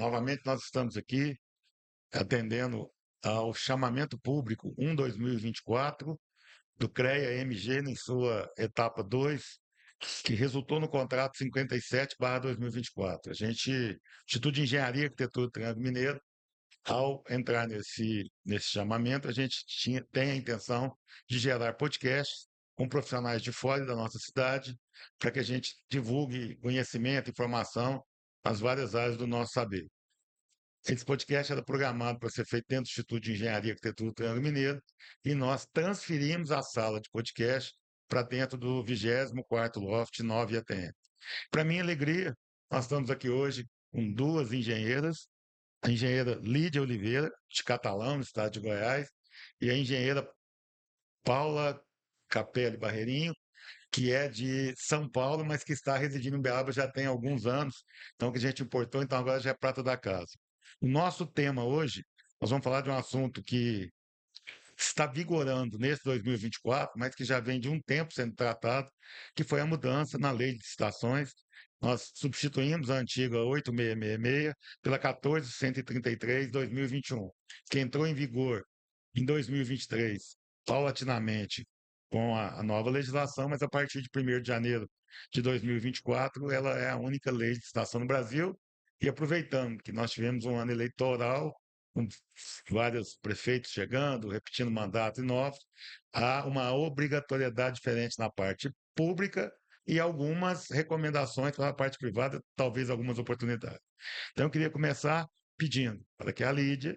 Novamente nós estamos aqui atendendo ao chamamento público 1/2024 do CREA-MG em sua etapa 2, que resultou no contrato 57/2024. Instituto de Engenharia e Arquitetura do Triângulo Mineiro, ao entrar nesse chamamento, a gente tem a intenção de gerar podcasts com profissionais de fora da nossa cidade, para que a gente divulgue conhecimento, informação nas várias áreas do nosso saber. Esse podcast era programado para ser feito dentro do Instituto de Engenharia e Arquitetura do Triângulo Mineiro, e nós transferimos a sala de podcast para dentro do 24º Loft 9 ATM. Para minha alegria, nós estamos aqui hoje com duas engenheiras, a engenheira Lídia Oliveira, de Catalão, no estado de Goiás, e a engenheira Paula Capelli Barreirinho, que é de São Paulo, mas que está residindo em Uberaba já tem alguns anos, então que a gente importou, então agora já é prata da casa. O nosso tema hoje, nós vamos falar de um assunto que está vigorando nesse 2024, mas que já vem de um tempo sendo tratado, que foi a mudança na lei de licitações. Nós substituímos a antiga 8666 pela 14.133/2021, que entrou em vigor em 2023, paulatinamente, com a nova legislação, mas a partir de 1º de janeiro de 2024, ela é a única lei de licitação no Brasil. E aproveitando que nós tivemos um ano eleitoral, com vários prefeitos chegando, repetindo mandatos novos, há uma obrigatoriedade diferente na parte pública e algumas recomendações para a parte privada, talvez algumas oportunidades. Então, eu queria começar pedindo para que a Lídia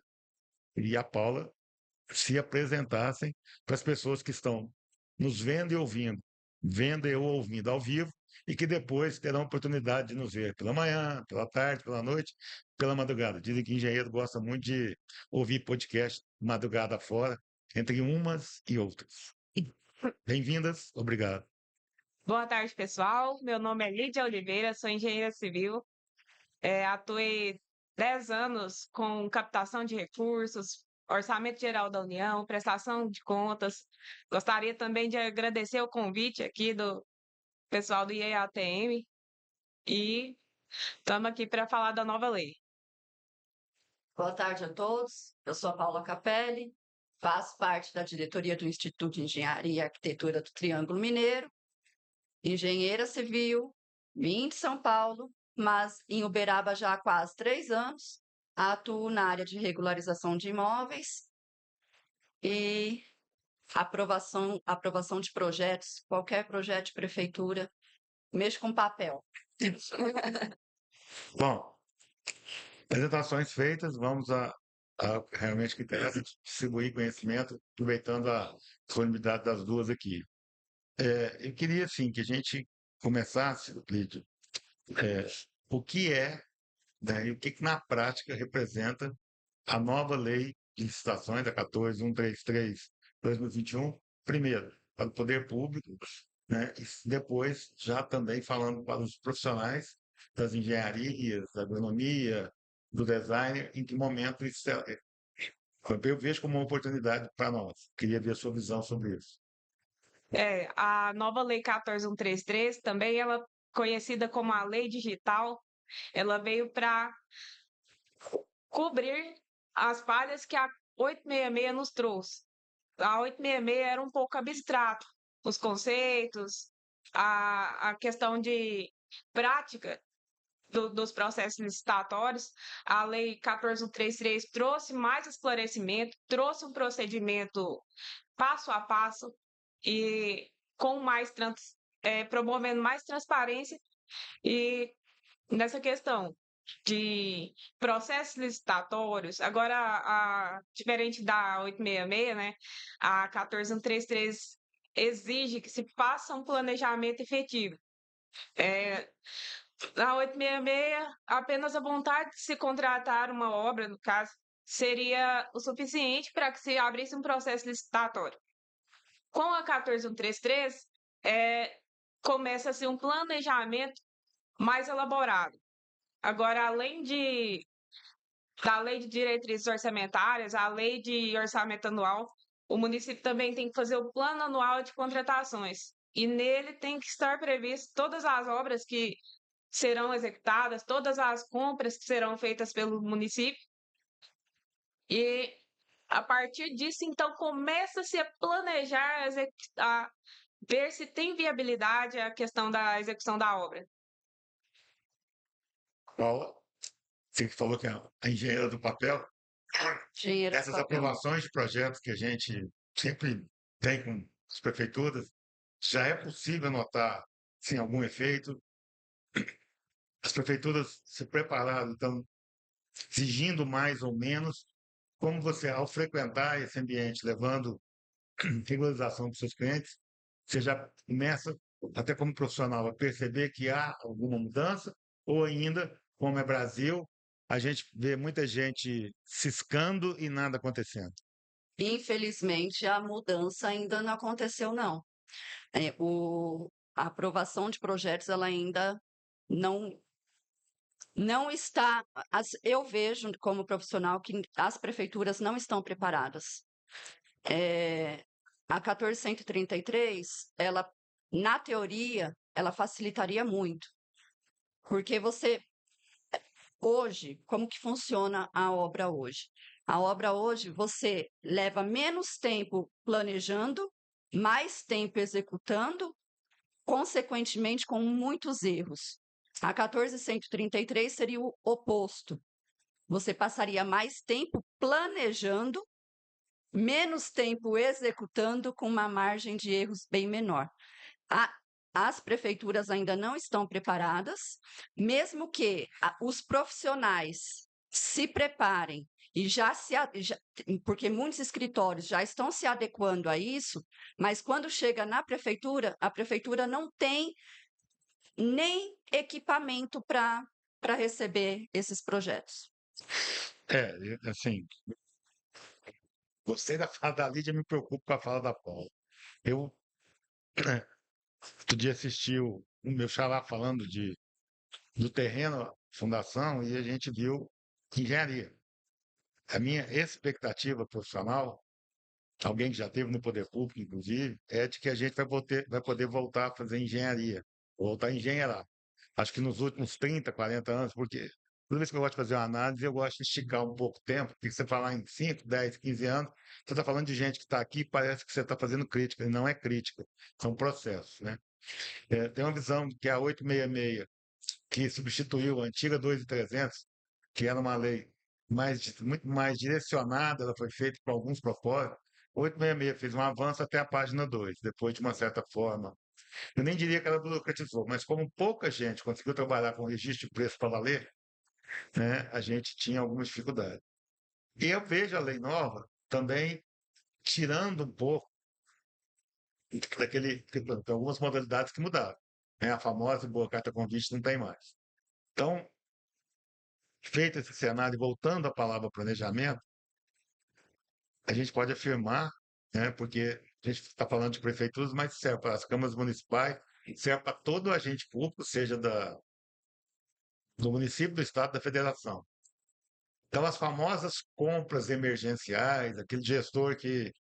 e a Paula se apresentassem para as pessoas que estão nos vendo e ouvindo ao vivo, e que depois terão a oportunidade de nos ver pela manhã, pela tarde, pela noite, pela madrugada. Dizem que engenheiro gosta muito de ouvir podcast madrugada fora, entre umas e outras. Bem-vindas, obrigado. Boa tarde, pessoal. Meu nome é Lídia Oliveira, sou engenheira civil. Atuei 10 anos com captação de recursos, Orçamento Geral da União, prestação de contas. Gostaria também de agradecer o convite aqui do pessoal do IEATM e estamos aqui para falar da nova lei. Boa tarde a todos. Eu sou a Paula Capelli, faço parte da diretoria do Instituto de Engenharia e Arquitetura do Triângulo Mineiro, engenheira civil, vim de São Paulo, mas em Uberaba já há quase 3 anos. Atuo na área de regularização de imóveis e aprovação de projetos, qualquer projeto de prefeitura, mexo com papel. Bom, apresentações feitas, vamos a realmente que interessa distribuir conhecimento, aproveitando a disponibilidade das duas aqui. Eu queria, assim, que a gente começasse, Lídia, o que é, né, e o que na prática representa a nova lei de licitações, a 14.133/2021, primeiro, para o poder público, né, e depois já também falando para os profissionais das engenharias, da agronomia, do design, em que momento isso eu vejo como uma oportunidade para nós. Queria ver a sua visão sobre isso. A nova lei 14.133, também ela conhecida como a Lei Digital, ela veio para cobrir as falhas que a 866 nos trouxe. A 866 era um pouco abstrato, os conceitos, a questão de prática dos processos licitatórios. A Lei 14.133 trouxe mais esclarecimento, trouxe um procedimento passo a passo e com promovendo mais transparência e nessa questão de processos licitatórios. Agora, diferente da 866, né, a 14.133 exige que se faça um planejamento efetivo. Na 866, apenas a vontade de se contratar uma obra, no caso, seria o suficiente para que se abrisse um processo licitatório. Com a 14.133, começa-se um planejamento mais elaborado. Agora, além da lei de diretrizes orçamentárias, a lei de orçamento anual, o município também tem que fazer o plano anual de contratações. E nele tem que estar previsto todas as obras que serão executadas, todas as compras que serão feitas pelo município. E a partir disso, então, começa-se a planejar, a ver se tem viabilidade a questão da execução da obra. Paula, você que falou que é a engenheira do papel, Engenheiro do essas papel. aprovações de projetos que a gente sempre tem com as prefeituras, já é possível notar sim, algum efeito? As prefeituras se prepararam, estão exigindo mais ou menos? Como você, ao frequentar esse ambiente, levando regularização para os seus clientes, você já começa, até como profissional, a perceber que há alguma mudança? Ou ainda, como é Brasil, a gente vê muita gente ciscando e nada acontecendo? Infelizmente, a mudança ainda não aconteceu, não. A aprovação de projetos, ela ainda não, não está. Eu vejo, como profissional, que as prefeituras não estão preparadas. A 1433, ela, na teoria, ela facilitaria muito. Porque hoje, como que funciona a obra hoje? A obra hoje, você leva menos tempo planejando, mais tempo executando, consequentemente com muitos erros. A 1433 seria o oposto. Você passaria mais tempo planejando, menos tempo executando, com uma margem de erros bem menor. As prefeituras ainda não estão preparadas, mesmo que os profissionais se preparem e porque muitos escritórios já estão se adequando a isso, mas quando chega na prefeitura, a prefeitura não tem nem equipamento para receber esses projetos. Assim, gostei da fala da Lídia, me preocupo com a fala da Paula. Eu, outro dia assisti o meu xará falando do terreno, fundação, e a gente viu engenharia. A minha expectativa profissional, alguém que já esteve no poder público, inclusive, é de que a gente vai poder voltar a fazer engenharia, voltar a engenheirar. Acho que nos últimos 30, 40 anos, porque toda vez que eu gosto de fazer uma análise, eu gosto de esticar um pouco o tempo, porque você falar em 5, 10, 15 anos, você está falando de gente que está aqui, parece que você está fazendo crítica, e não é crítica, são processos, né? Tem uma visão que é a 866, que substituiu a antiga 2.300, que era uma lei muito mais direcionada, ela foi feita para alguns propósitos. 866 fez um avanço até a página 2, depois de uma certa forma. Eu nem diria que ela burocratizou, mas como pouca gente conseguiu trabalhar com registro de preço para valer, né, a gente tinha algumas dificuldades. E eu vejo a lei nova também tirando um pouco tem algumas modalidades que mudaram. Né? A famosa boa carta convite não tem mais. Então, feito esse cenário, voltando à palavra planejamento, a gente pode afirmar, né, porque a gente está falando de prefeituras, mas serve para as câmaras municipais, serve para todo agente público, seja do município, do estado, da federação. Então, as famosas compras emergenciais, aquele gestor que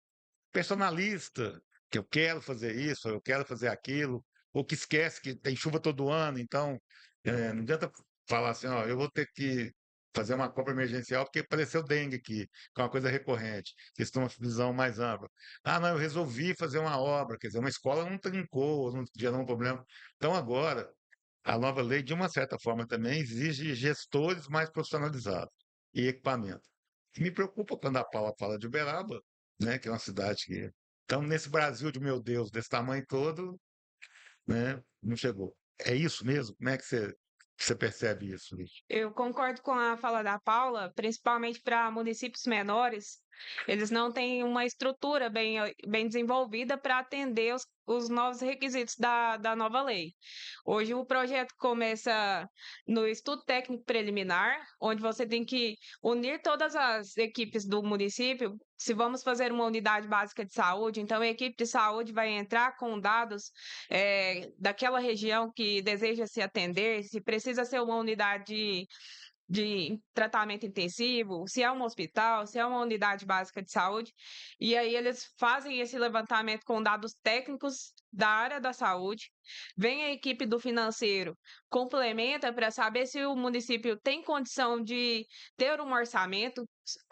personalista, que eu quero fazer isso, eu quero fazer aquilo, ou que esquece que tem chuva todo ano, então não adianta falar assim, ó, eu vou ter que fazer uma compra emergencial porque apareceu dengue aqui, que é uma coisa recorrente. Eles têm uma visão mais ampla. Ah, não, eu resolvi fazer uma obra, quer dizer, uma escola não trincou, não gerou um problema. Então agora, a nova lei, de uma certa forma, também exige gestores mais profissionalizados e equipamento. Me preocupa quando a Paula fala de Uberaba, né, que é uma cidade que. Então, nesse Brasil de meu Deus, desse tamanho todo, né, não chegou. É isso mesmo? Como é que você percebe isso, Lígia? Eu concordo com a fala da Paula, principalmente para municípios menores, eles não têm uma estrutura bem desenvolvida para atender os novos requisitos da nova lei. Hoje, o projeto começa no estudo técnico preliminar, onde você tem que unir todas as equipes do município. Se vamos fazer uma unidade básica de saúde, então a equipe de saúde vai entrar com dados daquela região que deseja se atender, se precisa ser uma unidade de tratamento intensivo, se é um hospital, se é uma unidade básica de saúde, e aí eles fazem esse levantamento com dados técnicos da área da saúde, vem a equipe do financeiro, complementa para saber se o município tem condição de ter um orçamento,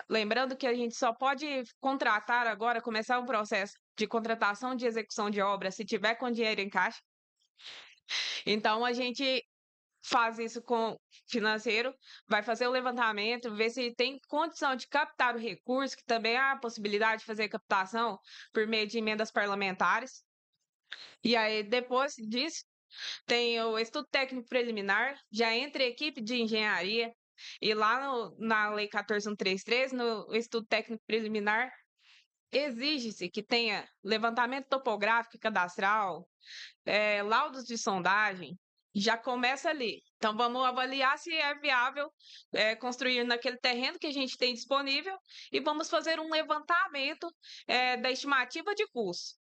lembrando que a gente só pode contratar agora, começar um processo de contratação de execução de obra se tiver com dinheiro em caixa. Então a gente faz isso com o financeiro, vai fazer o levantamento, ver se tem condição de captar o recurso, que também há a possibilidade de fazer captação por meio de emendas parlamentares. E aí, depois disso, tem o estudo técnico preliminar, já entra a equipe de engenharia, e lá na Lei 14.133, no estudo técnico preliminar, exige-se que tenha levantamento topográfico e cadastral, laudos de sondagem, já começa ali. Então, vamos avaliar se é viável construir naquele terreno que a gente tem disponível e vamos fazer um levantamento da estimativa de custo.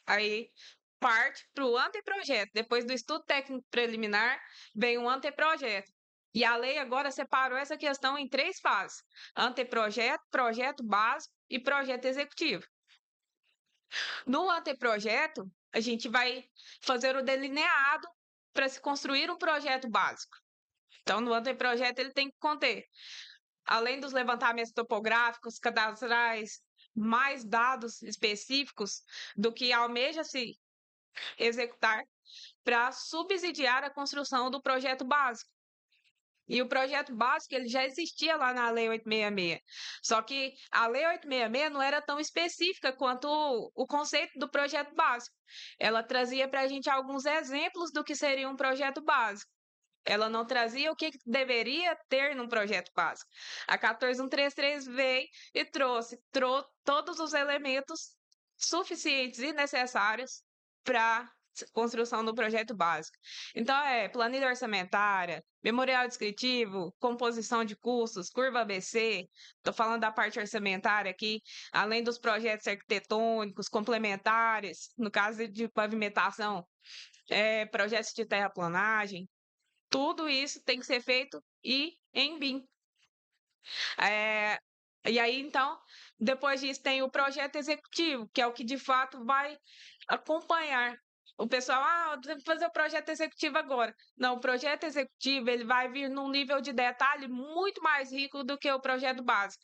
Aí parte para o anteprojeto. Depois do estudo técnico preliminar, vem o anteprojeto. E a lei agora separou essa questão em 3 fases: anteprojeto, projeto básico e projeto executivo. No anteprojeto, a gente vai fazer o delineado para se construir um projeto básico. Então, no anteprojeto, ele tem que conter, além dos levantamentos topográficos, cadastrais, mais dados específicos do que almeja-se executar para subsidiar a construção do projeto básico. E o projeto básico ele já existia lá na Lei 866. Só que a Lei 866 não era tão específica quanto o conceito do projeto básico. Ela trazia para a gente alguns exemplos do que seria um projeto básico. Ela não trazia o que deveria ter num projeto básico. A 14.133 veio e trouxe todos os elementos suficientes e necessários para construção do projeto básico. Então, planilha orçamentária, memorial descritivo, composição de custos, curva ABC. Estou falando da parte orçamentária aqui, além dos projetos arquitetônicos complementares, no caso de pavimentação, projetos de terraplanagem. Tudo isso tem que ser feito em BIM. E aí, então, depois disso tem o projeto executivo, que é o que de fato vai acompanhar. O pessoal, tem que fazer o projeto executivo agora. Não, o projeto executivo ele vai vir num nível de detalhe muito mais rico do que o projeto básico.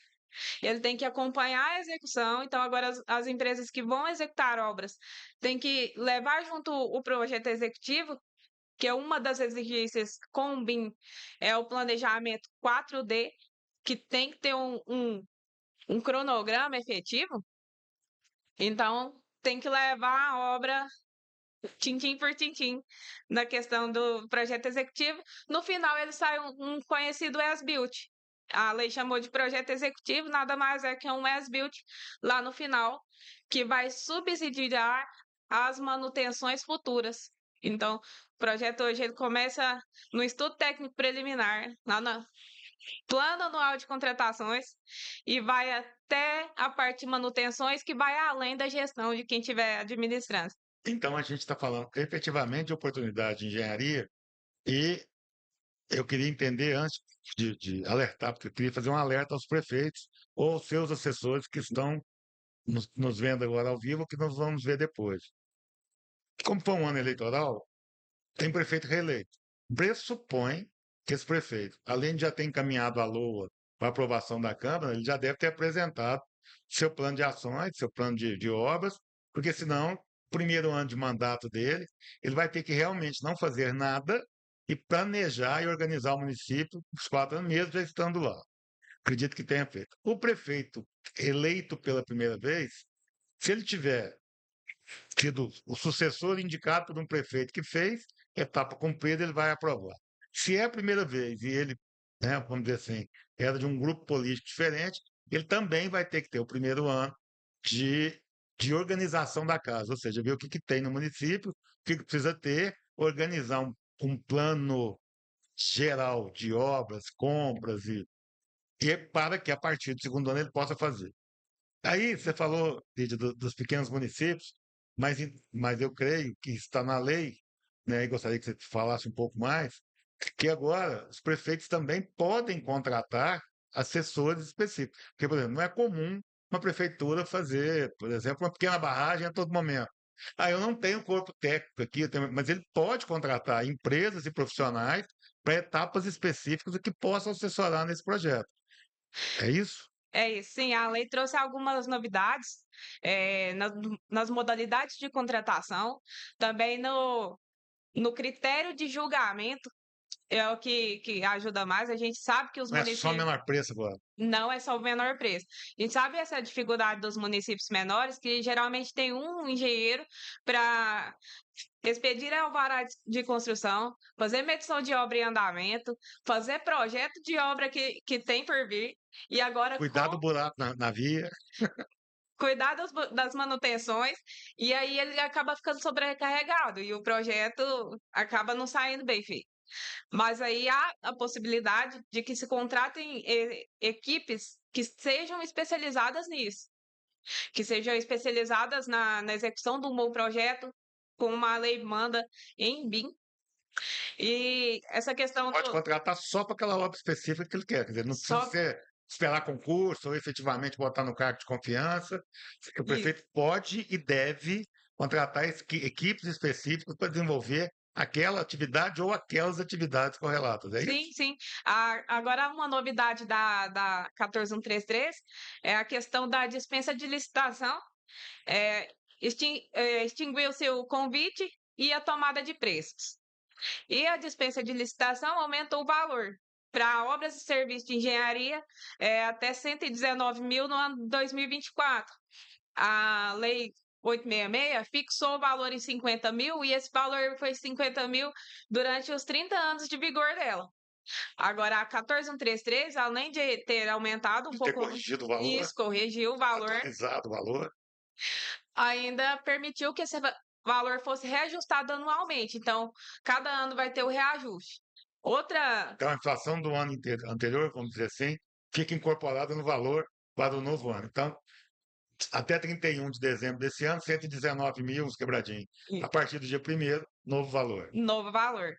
Ele tem que acompanhar a execução. Então, agora as empresas que vão executar obras têm que levar junto o projeto executivo, que é uma das exigências com o BIM, é o planejamento 4D, que tem que ter um cronograma efetivo. Então, tem que levar a obra tintim por tintim na questão do projeto executivo. No final, ele sai um conhecido as-built. A lei chamou de projeto executivo, nada mais é que um as-built lá no final, que vai subsidiar as manutenções futuras. Então, o projeto hoje ele começa no estudo técnico preliminar, lá no plano anual de contratações, e vai até a parte de manutenções, que vai além da gestão de quem estiver administrando. Então, a gente está falando efetivamente de oportunidade de engenharia e eu queria entender antes de alertar, porque eu queria fazer um alerta aos prefeitos ou aos seus assessores que estão nos vendo agora ao vivo, que nós vamos ver depois. Como foi um ano eleitoral, tem prefeito reeleito. Pressupõe que esse prefeito, além de já ter encaminhado a LOA para aprovação da Câmara, ele já deve ter apresentado seu plano de ações, seu plano de obras, porque senão, primeiro ano de mandato dele, ele vai ter que realmente não fazer nada e planejar e organizar o município os 4 anos, mesmo já estando lá. Acredito que tenha feito. O prefeito eleito pela primeira vez, se ele tiver tido o sucessor indicado por um prefeito que fez, etapa cumprida, ele vai aprovar. Se é a primeira vez e ele, né, vamos dizer assim, era de um grupo político diferente, ele também vai ter que ter o primeiro ano de organização da casa, ou seja, ver o que tem no município, o que precisa ter, organizar um plano geral de obras, compras e para que a partir do segundo ano ele possa fazer. Aí você falou, Lídia, dos pequenos municípios, mas eu creio que está na lei, né, e gostaria que você falasse um pouco mais, que agora os prefeitos também podem contratar assessores específicos. Porque, por exemplo, não é comum uma prefeitura fazer, por exemplo, uma pequena barragem a todo momento. Ah, eu não tenho corpo técnico aqui, mas ele pode contratar empresas e profissionais para etapas específicas que possam assessorar nesse projeto. É isso? É isso, sim, a lei trouxe algumas novidades nas modalidades de contratação, também no critério de julgamento, é o que ajuda mais. A gente sabe que os Não é só municípios. menor preço agora. Não é só o menor preço. A gente sabe essa dificuldade dos municípios menores, que geralmente tem um engenheiro para expedir alvará de construção, fazer medição de obra em andamento, fazer projeto de obra que tem por vir, e agora Cuidar do buraco na via. cuidar das manutenções, e aí ele acaba ficando sobrecarregado, e o projeto acaba não saindo bem feito. Mas aí há a possibilidade de que se contratem equipes que sejam especializadas nisso, que sejam especializadas na execução de um bom projeto, como a lei manda em BIM. E essa questão Pode do contratar só para aquela obra específica que ele quer. Quer dizer, não precisa só esperar concurso ou efetivamente botar no cargo de confiança. O isso. prefeito pode e deve contratar equipes específicas para desenvolver aquela atividade ou aquelas atividades correlatas. É Sim, isso? sim. Agora, uma novidade da 14133 é a questão da dispensa de licitação. Extinguiu-se o convite e a tomada de preços. E a dispensa de licitação aumentou o valor para obras e serviços de engenharia até 119 mil no ano de 2024. A lei 866 fixou o valor em 50 mil e esse valor foi 50 mil durante os 30 anos de vigor dela. Agora, a 14133, além de ter aumentado um De ter pouco, corrigido o valor, isso, corrigiu o valor, atualizado o valor. ainda permitiu que esse valor fosse reajustado anualmente. Então, cada ano vai ter o reajuste. Outra. Então, a inflação do ano anterior, vamos dizer assim, fica incorporada no valor para o novo ano. Então, até 31 de dezembro desse ano, 119 mil, uns quebradinhos. A partir do dia 1º, novo valor. Novo valor.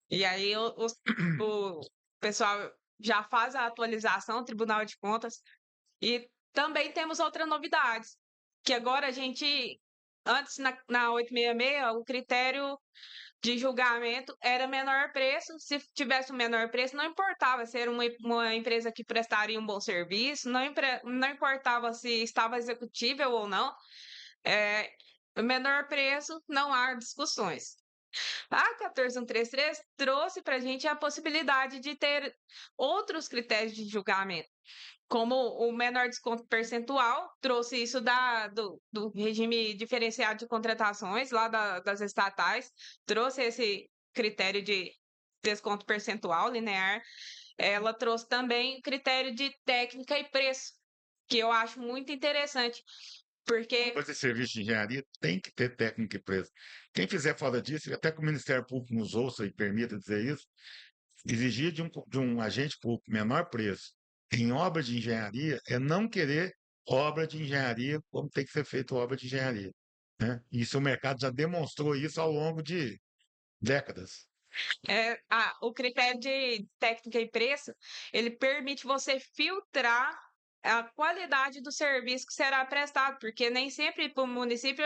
E aí o pessoal já faz a atualização, Tribunal de Contas. E também temos outra novidade, que agora a gente, antes na 866, o critério de julgamento era menor preço. Se tivesse um menor preço, não importava se era uma empresa que prestaria um bom serviço, não importava se estava executível ou não. É, menor preço, não há discussões. A 14133 trouxe para a gente a possibilidade de ter outros critérios de julgamento, como o menor desconto percentual, trouxe isso do regime diferenciado de contratações lá das estatais, trouxe esse critério de desconto percentual linear. Ela trouxe também critério de técnica e preço, que eu acho muito interessante, porque Depois de serviço de engenharia, tem que ter técnica e preço. Quem fizer fora disso, até que o Ministério Público nos ouça e permita dizer isso, exigir de um agente público menor preço em obra de engenharia é não querer obra de engenharia como tem que ser feita obra de engenharia. Né? Isso o mercado já demonstrou isso ao longo de décadas. o critério de técnica e preço, ele permite você filtrar a qualidade do serviço que será prestado, porque nem sempre para o município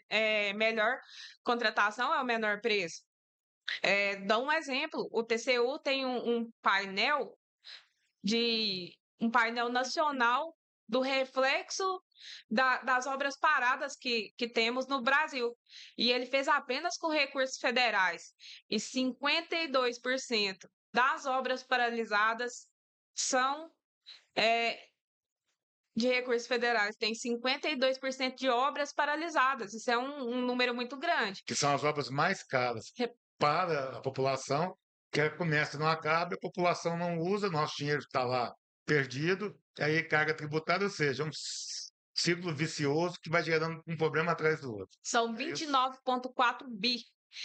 é melhor contratação, é o menor preço. Dá um exemplo, o TCU tem um painel nacional do reflexo das obras paradas que temos no Brasil. E ele fez apenas com recursos federais. E 52% das obras paralisadas são de recursos federais. Tem 52% de obras paralisadas. Isso é um número muito grande. Que são as obras mais caras para a população, que o comércio não acaba, a população não usa, nosso dinheiro está lá perdido, aí carga tributária, ou seja, um ciclo vicioso que vai gerando um problema atrás do outro. São É isso? 29,4 bi.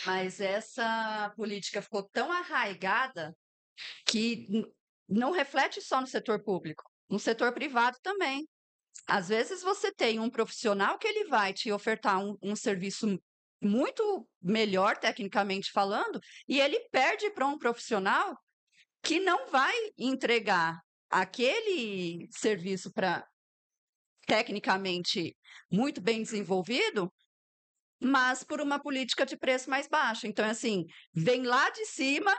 Mas essa política ficou tão arraigada que não reflete só no setor público, no setor privado também. Às vezes você tem um profissional que ele vai te ofertar um serviço muito melhor tecnicamente falando, e ele perde para um profissional que não vai entregar aquele serviço para tecnicamente muito bem desenvolvido, mas por uma política de preço mais baixa. Então, assim, vem lá de cima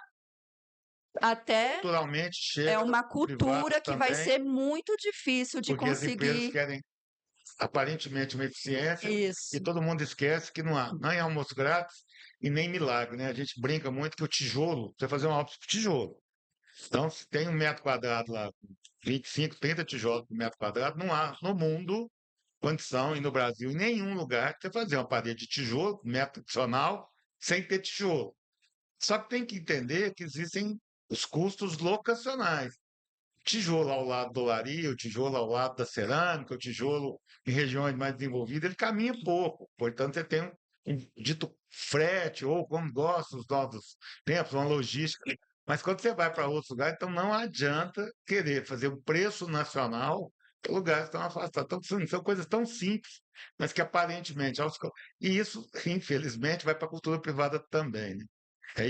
até Culturalmente é chega uma no privado cultura que vai também, ser muito difícil de porque as empresas conseguir querem aparentemente uma eficiência e isso. todo mundo esquece que não há nem almoço grátis e nem milagre, né? A gente brinca muito que o tijolo, você fazer uma obra de tijolo. Então, se tem 1 metro quadrado lá, 25, 30 tijolos por metro quadrado, não há no mundo condição, e no Brasil, em nenhum lugar, de você fazer uma parede de tijolo, metro adicional, sem ter tijolo. Só que tem que entender que existem os custos locacionais. Tijolo ao lado do olaria, o tijolo ao lado da cerâmica, o tijolo em regiões mais desenvolvidas, ele caminha pouco. Portanto, você tem um dito frete, ou como gostam os novos tempos, uma logística. Mas quando você vai para outros lugares, então não adianta querer fazer um preço nacional para lugares tão afastados. Então, são coisas tão simples, mas que aparentemente. E isso, infelizmente, vai para a cultura privada também. Né? É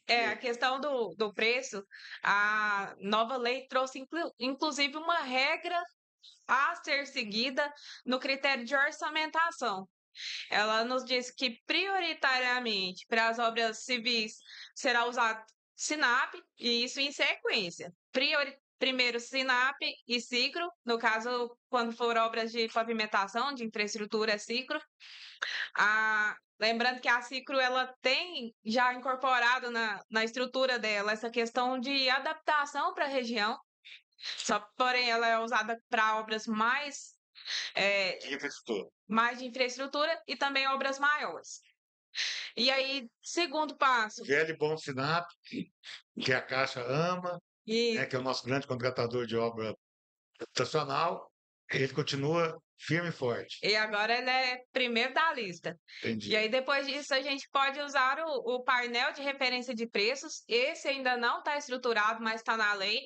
É, isso? a questão do preço, a nova lei trouxe inclusive uma regra a ser seguida no critério de orçamentação. Ela nos diz que prioritariamente para as obras civis será usado SINAP, e isso em sequência. Primeiro SINAP e SICRO, no caso, quando for obras de pavimentação, de infraestrutura, é SICRO. Lembrando que a Cicro ela tem já incorporado na estrutura dela essa questão de adaptação para a região, só porém ela é usada para obras De infraestrutura. mais de infraestrutura e também obras maiores. E aí, segundo passo, Velho e bom SINAP, que a Caixa ama, né, e, que é o nosso grande contratador de obra habitacional, ele continua firme e forte. e agora ele é primeiro da lista. Entendi. E aí, depois disso, a gente pode usar o painel de referência de preços. Esse ainda não está estruturado, mas está na lei.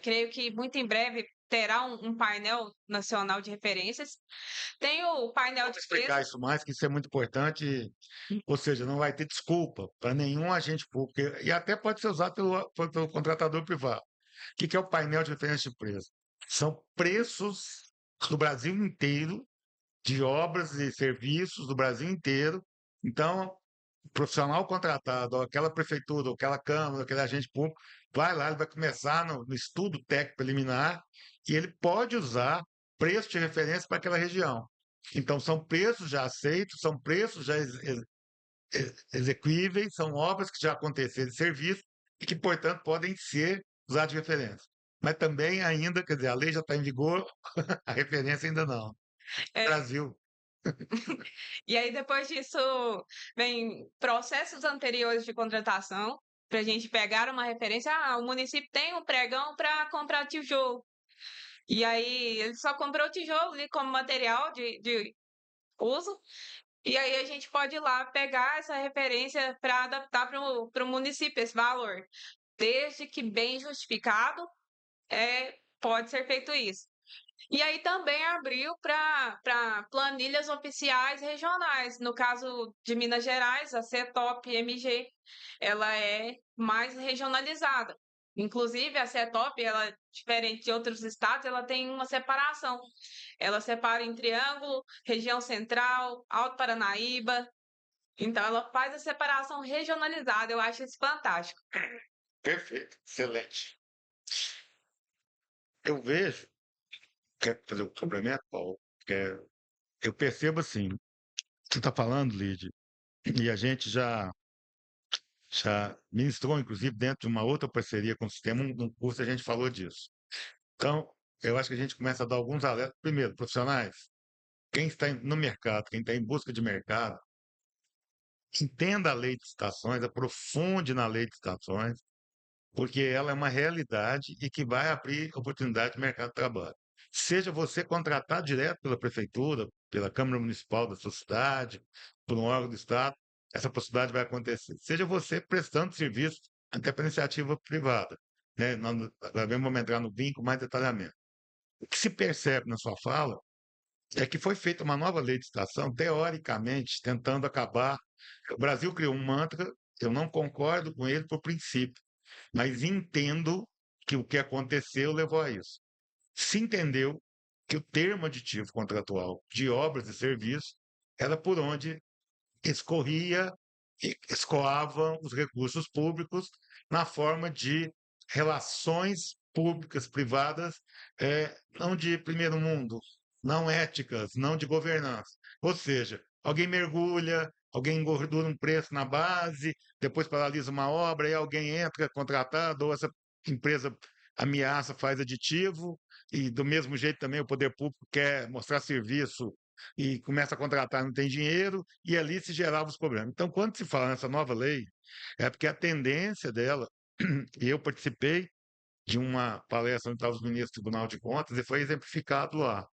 Creio que muito em breve terá um painel nacional de referências. Tem o painel Vamos de explicar preços. isso mais, que isso é muito importante. Ou seja, não vai ter desculpa para nenhum agente público, e até pode ser usado pelo contratador privado. O que é o painel de referência de preço? São preços do Brasil inteiro, de obras e serviços do Brasil inteiro. Então, o profissional contratado, ou aquela prefeitura, ou aquela câmara, ou aquele agente público, vai lá, ele vai começar no estudo técnico preliminar e ele pode usar preço de referência para aquela região. Então, são preços já aceitos, são preços já exequíveis, são obras que já aconteceram de serviço e que, portanto, podem ser usadas de referência. Mas também ainda, quer dizer, a lei já está em vigor, a referência ainda não. É, Brasil. e aí, depois disso, vem processos anteriores de contratação, para a gente pegar uma referência. O município tem um pregão para comprar tijolo. E aí, ele só comprou tijolo ali como material de uso. E aí, a gente pode ir lá pegar essa referência para adaptar para o município esse valor. Desde que bem justificado, pode ser feito isso. E aí também abriu para planilhas oficiais regionais. No caso de Minas Gerais, a CETOP MG, ela é mais regionalizada. Inclusive, a CETOP, ela, diferente de outros estados, ela tem uma separação. Ela separa em Triângulo, região central, Alto Paranaíba. Então, ela faz a separação regionalizada. Eu acho isso fantástico. Perfeito, excelente. Eu vejo, quer fazer um complemento, Paulo? Eu percebo assim, você está falando, Lídia, e a gente já ministrou, inclusive, dentro de uma outra parceria com o sistema, um curso a gente falou disso. Então, eu acho que a gente começa a dar alguns alertas. Primeiro, profissionais, quem está no mercado, quem está em busca de mercado, entenda a lei de estações, aprofunde na lei de estações, porque ela é uma realidade e que vai abrir oportunidade de mercado de trabalho. Seja você contratado direto pela prefeitura, pela Câmara Municipal da sua cidade, por um órgão do Estado, essa possibilidade vai acontecer. Seja você prestando serviço até para iniciativa privada. Né? Nós vamos entrar no BIM com mais detalhamento. O que se percebe na sua fala é que foi feita uma nova lei de licitação, teoricamente, tentando acabar. O Brasil criou um mantra, eu não concordo com ele por princípio, mas entendo que o que aconteceu levou a isso. Se entendeu que o termo aditivo contratual de obras e serviços era por onde escorria e escoavam os recursos públicos na forma de relações públicas privadas, não de primeiro mundo, não éticas, não de governança. Ou seja, alguém mergulha, alguém engordura um preço na base, depois paralisa uma obra, e alguém entra contratado, ou essa empresa ameaça, faz aditivo, e do mesmo jeito também o poder público quer mostrar serviço e começa a contratar, não tem dinheiro, e ali se geravam os problemas. Então, quando se fala nessa nova lei, é porque a tendência dela, e eu participei de uma palestra onde estavam os ministros do Tribunal de Contas, e foi exemplificado lá,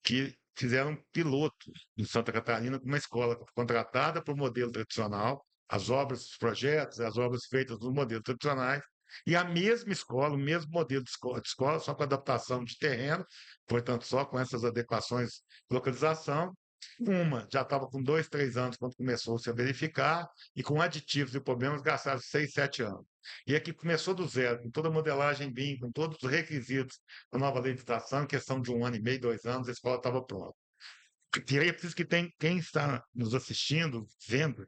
que fizeram um piloto em Santa Catarina com uma escola contratada por modelo tradicional, as obras, os projetos, as obras feitas nos modelos tradicionais, e a mesma escola, o mesmo modelo de escola, só com adaptação de terreno, portanto, só com essas adequações de localização. Uma já estava com 2, 3 anos quando começou-se a verificar, e com aditivos e problemas gastaram 6, 7 anos. E aqui começou do zero, com toda a modelagem BIM, com todos os requisitos da nova legislação, em questão de 1 ano e meio, 2 anos, a escola estava pronta. E aí é preciso que quem está nos assistindo, vendo,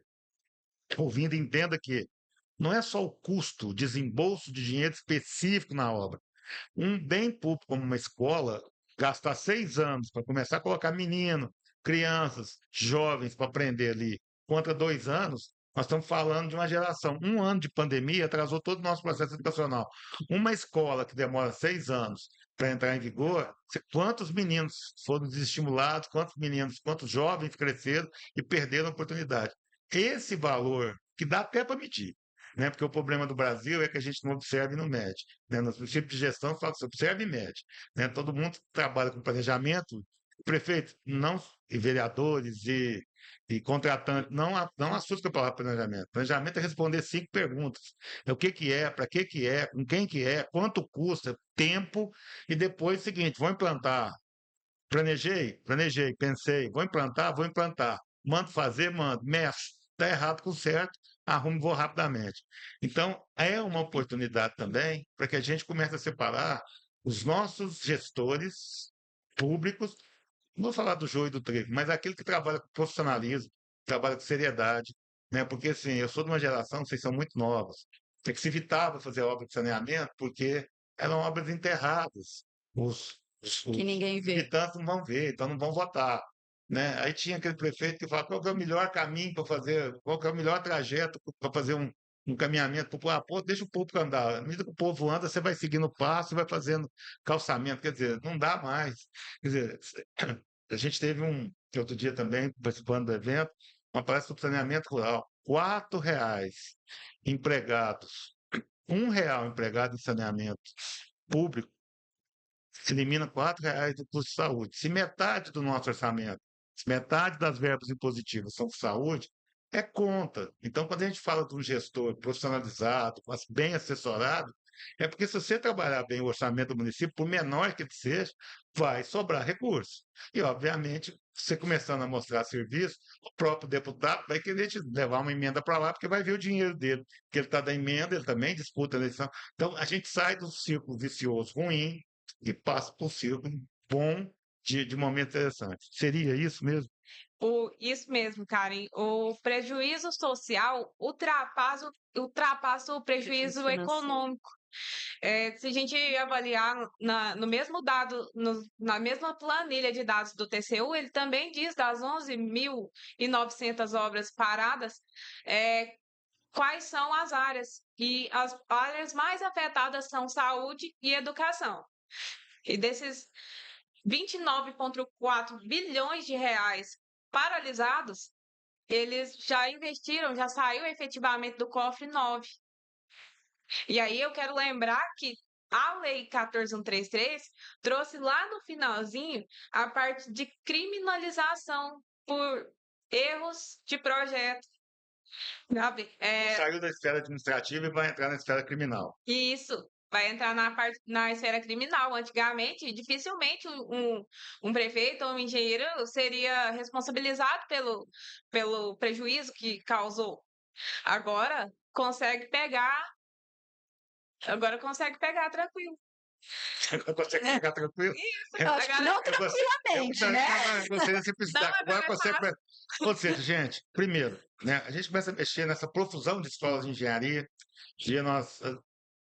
ouvindo, entenda que não é só o custo, o desembolso de dinheiro específico na obra. Um bem público como uma escola, gastar 6 anos para começar a colocar menino, crianças, jovens para aprender ali, contra 2 anos, nós estamos falando de uma geração. 1 ano de pandemia atrasou todo o nosso processo educacional. Uma escola que demora 6 anos para entrar em vigor, quantos meninos foram desestimulados, quantos meninos, quantos jovens cresceram e perderam a oportunidade. Esse valor, que dá até para medir, né? Porque o problema do Brasil é que a gente não observa e não mede. Né? Nos princípios de gestão, fala que você observa e mede. Né? Todo mundo trabalha com planejamento, prefeito, não, e vereadores e contratantes, não assusta com a palavra planejamento. Planejamento é responder 5 perguntas. É o que é, para que é, com quem que é, quanto custa, tempo, e depois o seguinte, vou implantar. Planejei, pensei, vou implantar. Mando fazer, mando, meço. Está errado com o certo, arrumo, vou rapidamente. Então, é uma oportunidade também para que a gente comece a separar os nossos gestores públicos, não vou falar do joio e do trigo, mas aquele que trabalha com profissionalismo, trabalha com seriedade, né? Porque assim, eu sou de uma geração, vocês são muito novos, é que se evitava fazer obra de saneamento porque eram obras enterradas. Que Os ninguém vê. militantes não vão ver, então não vão votar. Né? Aí tinha aquele prefeito que falava qual que é o melhor caminho para fazer, qual que é o melhor trajeto para fazer um caminhamento popular. Pô, deixa o povo andar. À medida que o povo anda, você vai seguindo o passo e vai fazendo calçamento. Quer dizer, não dá mais. Quer dizer, a gente teve outro dia também, participando do evento, uma palestra sobre saneamento rural. R$ 4 empregados. R$ 1 empregado em saneamento público elimina R$ 4 do custo de saúde. Se metade do nosso orçamento, se metade das verbas impositivas são saúde, é conta. Então, quando a gente fala de um gestor profissionalizado, bem assessorado, é porque se você trabalhar bem o orçamento do município, por menor que ele seja, vai sobrar recurso. E, obviamente, você começando a mostrar serviço, o próprio deputado vai querer te levar uma emenda para lá, porque vai ver o dinheiro dele, porque ele está da emenda, ele também disputa a eleição. Então, a gente sai do círculo vicioso ruim, e passa por um círculo bom de momento interessante. Seria isso mesmo? Isso mesmo, Karen. O prejuízo social ultrapassa o Prejuízo prejuízo financeiro. econômico. Se a gente avaliar no mesmo dado, na mesma planilha de dados do TCU, ele também diz das 11.900 obras paradas, quais são as áreas. E as áreas mais afetadas são saúde e educação. E desses 29,4 bilhões de reais paralisados, eles já investiram, já saiu efetivamente do cofre 9. E aí eu quero lembrar que a Lei 14.133 trouxe lá no finalzinho a parte de criminalização por erros de projeto. Sabe? Saiu da esfera administrativa e vai entrar na esfera criminal. Isso. vai entrar na esfera criminal. Antigamente, dificilmente um prefeito ou um engenheiro seria responsabilizado pelo prejuízo que causou. Agora agora consegue pegar tranquilo. Consegue né? ficar tranquilo? Isso, Eu acho que agora não tranquilamente, né? Eu gostei da não simplicidade. é Agora mais consegue. fácil. Ou seja, gente, primeiro, né, a gente começa a mexer nessa profusão de escolas de engenharia. Dia nós,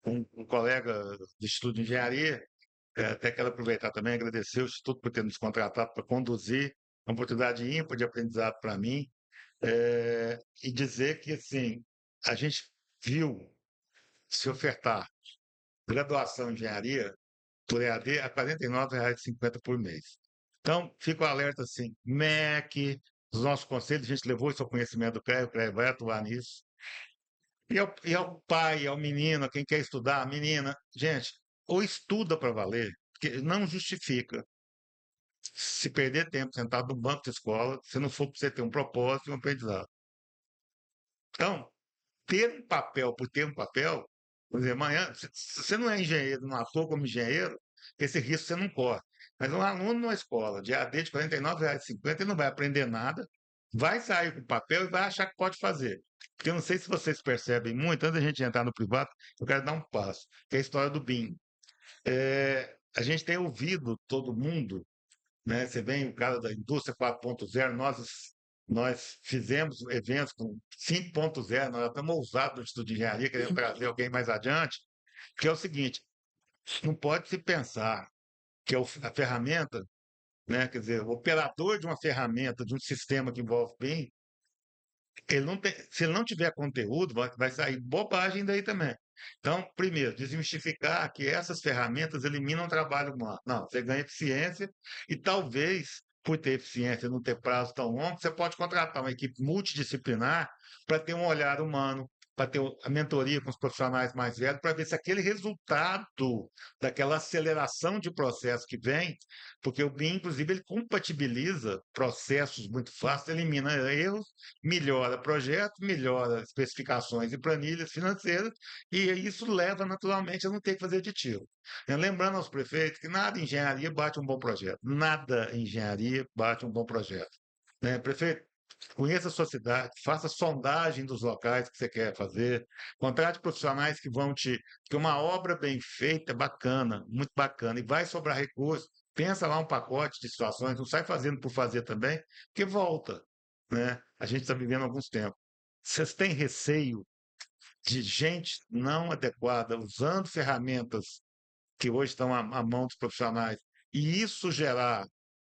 um colega do Instituto de Engenharia, até quero aproveitar também e agradecer o Instituto por ter nos contratado para conduzir, uma oportunidade ímpar de aprendizado para mim, e dizer que, assim, a gente viu se ofertar graduação em engenharia por EAD a R$ 49,50 por mês. Então, fico alerta assim, MEC, os nossos conselhos, a gente levou isso ao conhecimento do CREA, o CREA vai atuar nisso. E ao pai, ao menino, a quem quer estudar, a menina, gente, ou estuda para valer, porque não justifica se perder tempo sentado no banco de escola, se não for para você ter um propósito e um aprendizado. Então, ter um papel por ter um papel, por exemplo, amanhã, se você não é engenheiro, não atua como engenheiro, esse risco você não corre. Mas um aluno numa escola de AD de R$ 49,50, ele não vai aprender nada, vai sair com o papel e vai achar que pode fazer. Porque eu não sei se vocês percebem muito, antes da gente entrar no privado, eu quero dar um passo, que é a história do BIM. A gente tem ouvido todo mundo, né? Você vem o cara da indústria 4.0, nós fizemos eventos com 5.0, nós estamos ousados no Instituto de Engenharia, querendo trazer alguém mais adiante, que é o seguinte, não pode se pensar que a ferramenta, né, quer dizer, o operador de uma ferramenta, de um sistema que envolve BIM, se ele não tiver conteúdo, vai sair bobagem daí também. Então, primeiro, desmistificar que essas ferramentas eliminam o trabalho humano. Não, você ganha eficiência e talvez, por ter eficiência e não ter prazo tão longo, você pode contratar uma equipe multidisciplinar para ter um olhar humano, para ter a mentoria com os profissionais mais velhos, para ver se aquele resultado daquela aceleração de processo que vem, porque o BIM, inclusive, ele compatibiliza processos muito fáceis, elimina erros, melhora projeto, melhora especificações e planilhas financeiras, e isso leva naturalmente a não ter que fazer de tiro. Lembrando aos prefeitos que nada em engenharia bate um bom projeto, nada em engenharia bate um bom projeto. Prefeito, conheça a sua cidade, faça sondagem dos locais que você quer fazer, contrate profissionais que vão te. Porque uma obra bem feita é bacana, muito bacana, e vai sobrar recurso. Pensa lá um pacote de situações, não sai fazendo por fazer também, porque volta. Né? A gente está vivendo alguns tempos. Vocês têm receio de gente não adequada usando ferramentas que hoje estão à mão dos profissionais e isso gerar.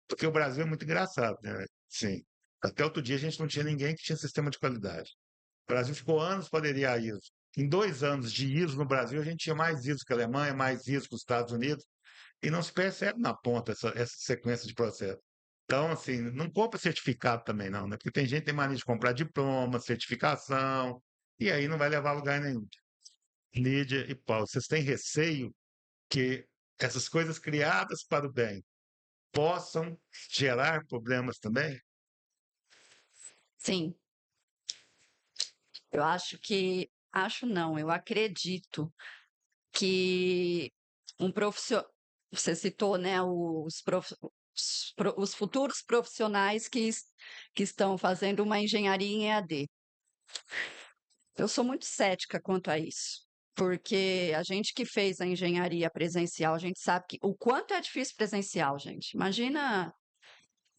Porque o Brasil é muito engraçado, né? Sim. Até outro dia a gente não tinha ninguém que tinha sistema de qualidade. O Brasil ficou anos para aderir à ISO. Em 2 anos de ISO no Brasil, a gente tinha mais ISO que a Alemanha, mais ISO que os Estados Unidos, e não se percebe na ponta essa sequência de processo. Então, assim, não compra certificado também, não, né? Porque tem gente que tem mania de comprar diploma, certificação, e aí não vai levar a lugar nenhum. Lídia e Paulo, vocês têm receio que essas coisas criadas para o bem possam gerar problemas também? Sim, eu acho que. Acho não, eu acredito que um profissional. Você citou, né, os futuros profissionais que estão fazendo uma engenharia em EAD. Eu sou muito cética quanto a isso, porque a gente que fez a engenharia presencial, a gente sabe o quanto é difícil presencial, gente. Imagina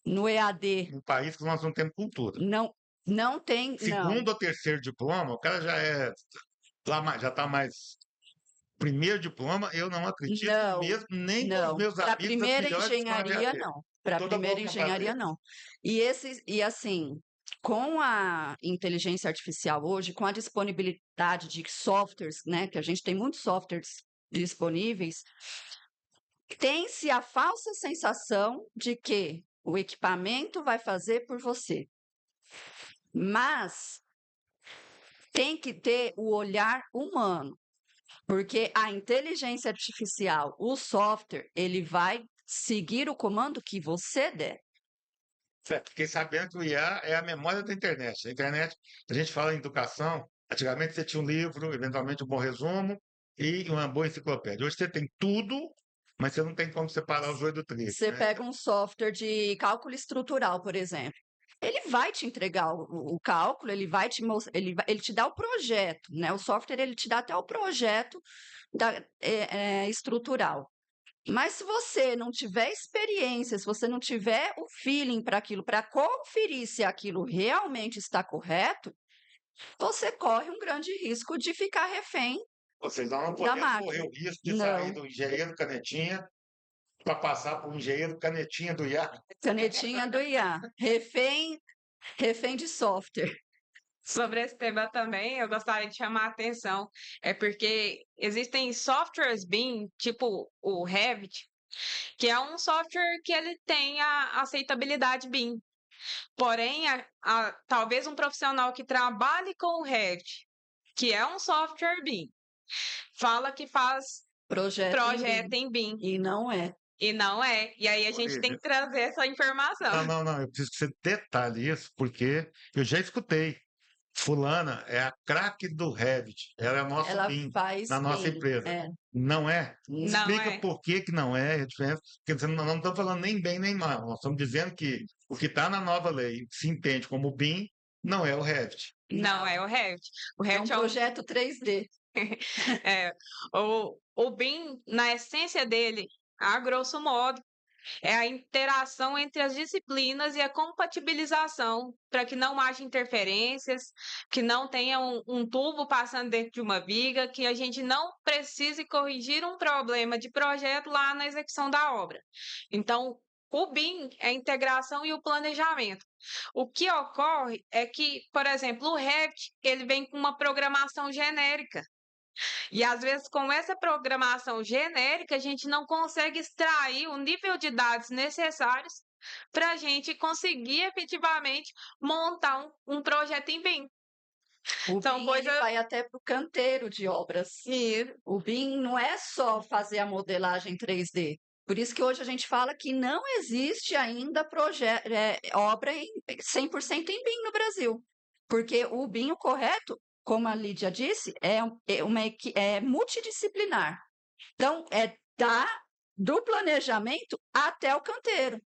no EAD, Um país que nós não temos cultura. não, não tem, não, Segundo ou terceiro diploma, o cara já está mais. Primeiro diploma, eu não acredito não, mesmo, nem com os não. meus Para amigos das primeira melhores escolas de engenharia, AD. não. Com Para toda boa primeira vontade engenharia, deles. não. E assim, com a inteligência artificial hoje, com a disponibilidade de softwares, né, que a gente tem muitos softwares disponíveis, tem-se a falsa sensação de que o equipamento vai fazer por você. Mas tem que ter o olhar humano, porque a inteligência artificial, o software, ele vai seguir o comando que você der. Certo, fiquei sabendo que o IA é a memória da internet. A internet, a gente fala em educação, antigamente você tinha um livro, eventualmente um bom resumo, e uma boa enciclopédia. Hoje você tem tudo, mas você não tem como separar o joio do trigo, Você né? pega um software de cálculo estrutural, por exemplo. Ele vai te entregar o cálculo, ele vai te mostrar, ele te dá o projeto, né? O software ele te dá até o projeto estrutural. Mas se você não tiver experiência, se você não tiver o feeling para aquilo, para conferir se aquilo realmente está correto, você corre um grande risco de ficar refém Vocês não da podemos correr máquina. o risco de sair Não, do engenheiro canetinha para passar para o engenheiro canetinha do IA. canetinha do IA, refém de software. Sobre esse tema também, eu gostaria de chamar a atenção, é porque existem softwares BIM, tipo o Revit, que é um software que ele tem a aceitabilidade BIM. Porém, talvez um profissional que trabalhe com o Revit, que é um software BIM, fala que faz projeto em BIM. E não é. E não é. E aí a gente tem que trazer essa informação. Não, eu preciso que você detalhe isso, porque eu já escutei. Fulana é a craque do Revit, ela é o nosso Ela BIM faz na nossa BIM. empresa. Não é? Não Explica é. por que que não é a diferença, porque nós não estamos falando nem bem nem mal, nós estamos dizendo que o que está na nova lei, que se entende como BIM, não é o Revit. Não é o Revit. O É um Revit é um projeto 3D. É, o BIM, na essência dele, a grosso modo, é a interação entre as disciplinas e a compatibilização para que não haja interferências, que não tenha um tubo passando dentro de uma viga, que a gente não precise corrigir um problema de projeto lá na execução da obra. Então, o BIM é a integração e o planejamento. O que ocorre é que, por exemplo, o Revit, ele vem com uma programação genérica. E às vezes, com essa programação genérica, a gente não consegue extrair o nível de dados necessários para a gente conseguir efetivamente montar um projeto em BIM. O São BIM ele coisas. vai até para o canteiro de obras. E O BIM não é só fazer a modelagem 3D. Por isso que hoje a gente fala que não existe ainda obra 100% em BIM no Brasil. Porque o BIM, o correto, como a Lídia disse, é multidisciplinar. Então, do planejamento até o canteiro.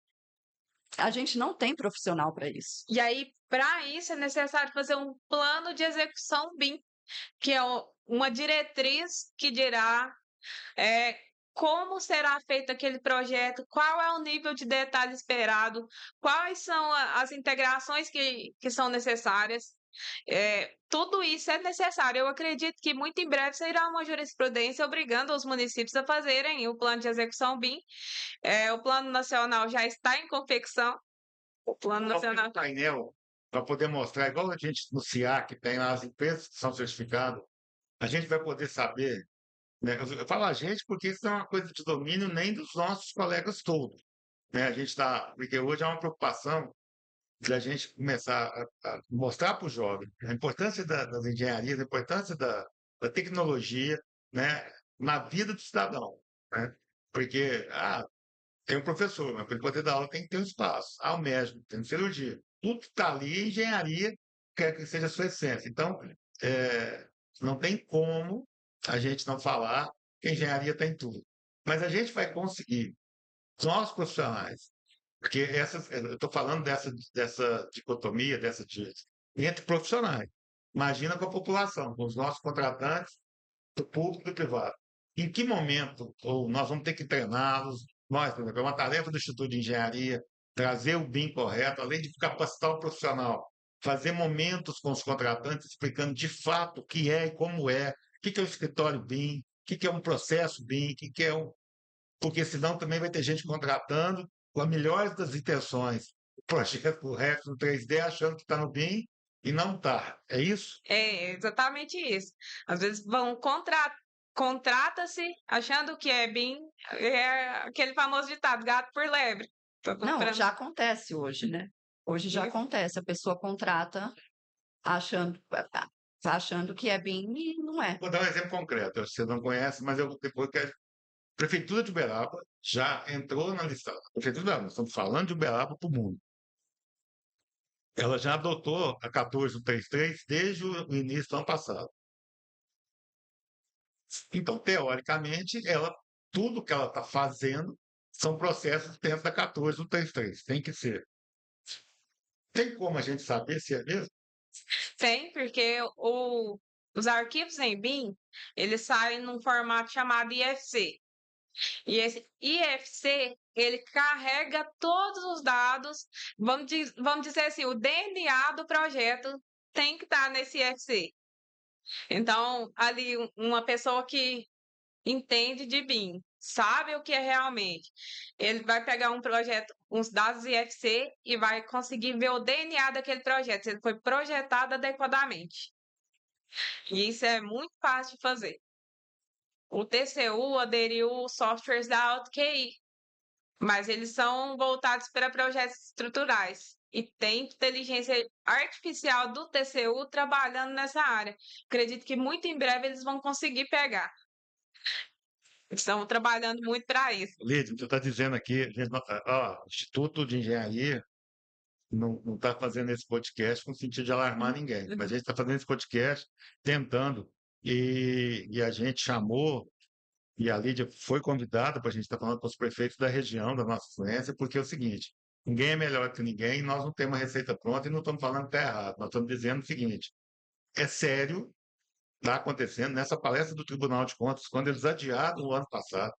A gente não tem profissional para isso. E aí, para isso, é necessário fazer um plano de execução BIM, que é uma diretriz que dirá como será feito aquele projeto, qual é o nível de detalhe esperado, quais são as integrações que são necessárias. Tudo isso é necessário. Eu acredito que muito em breve sairá uma jurisprudência obrigando os municípios a fazerem o plano de execução BIM. O plano nacional já está em confecção. O plano nacional. Painel para poder mostrar, igual a gente no SIAC tem lá as empresas que são certificadas, a gente vai poder saber, né? Eu falo a gente porque isso não é uma coisa de domínio nem dos nossos colegas todos, né? A gente está, porque hoje é uma preocupação da gente começar a mostrar para o jovem a importância das engenharias, a importância da tecnologia, né, na vida do cidadão, né? Porque, tem um professor, mas para ele poder dar aula tem que ter um espaço. O médico, tem cirurgia. Tudo que está ali é engenharia, quer que seja a sua essência. Então, não tem como a gente não falar que a engenharia está em tudo. Mas a gente vai conseguir, nós profissionais, porque eu estou falando dessa dicotomia, entre profissionais. Imagina com a população, com os nossos contratantes, do público e do privado. Em que momento ou nós vamos ter que treiná-los? Nós, por exemplo, é uma tarefa do Instituto de Engenharia trazer o BIM correto, além de capacitar o profissional, fazer momentos com os contratantes explicando de fato o que é e como é, o que é o escritório BIM, o que é um processo BIM, o que é um. Porque senão também vai ter gente contratando com a melhor das intenções, o projeto correto no 3D, achando que está no BIM e não está. É isso? É exatamente isso. Às vezes contrata-se achando que é BIM, é aquele famoso ditado, gato por lebre. Tô Não, comprando. já acontece hoje, né? Hoje já Isso. acontece. A pessoa contrata achando que é BIM e não é. Vou dar um exemplo concreto. Você não conhece, mas eu depois quero. Prefeitura de Uberaba já entrou na lista. Prefeitura de Uberaba, nós estamos falando de Uberaba para o mundo. Ela já adotou a 14133 desde o início do ano passado. Então, teoricamente, tudo que ela está fazendo são processos dentro da 14.133. Tem que ser. Tem como a gente saber se é mesmo? Tem, porque os arquivos em BIM, eles saem num formato chamado IFC. E esse IFC, ele carrega todos os dados, vamos dizer assim, o DNA do projeto tem que estar nesse IFC. Então, ali, uma pessoa que entende de BIM, sabe o que é realmente. Ele vai pegar um projeto, uns dados IFC e vai conseguir ver o DNA daquele projeto, se ele foi projetado adequadamente. E isso é muito fácil de fazer. O TCU aderiu softwares da AutoQI, mas eles são voltados para projetos estruturais. E tem inteligência artificial do TCU trabalhando nessa área. Acredito que muito em breve eles vão conseguir pegar. Estão trabalhando muito para isso. Lídio, você está dizendo aqui, o Instituto de Engenharia não está fazendo esse podcast com o sentido de alarmar ninguém, mas a gente está fazendo esse podcast tentando, e a gente chamou, e a Lídia foi convidada para a gente estar falando com os prefeitos da região, da nossa influência, porque é o seguinte, ninguém é melhor que ninguém, nós não temos uma receita pronta e não estamos falando que está errado, nós estamos dizendo o seguinte, é sério, está acontecendo nessa palestra do Tribunal de Contas, quando eles adiaram o ano passado,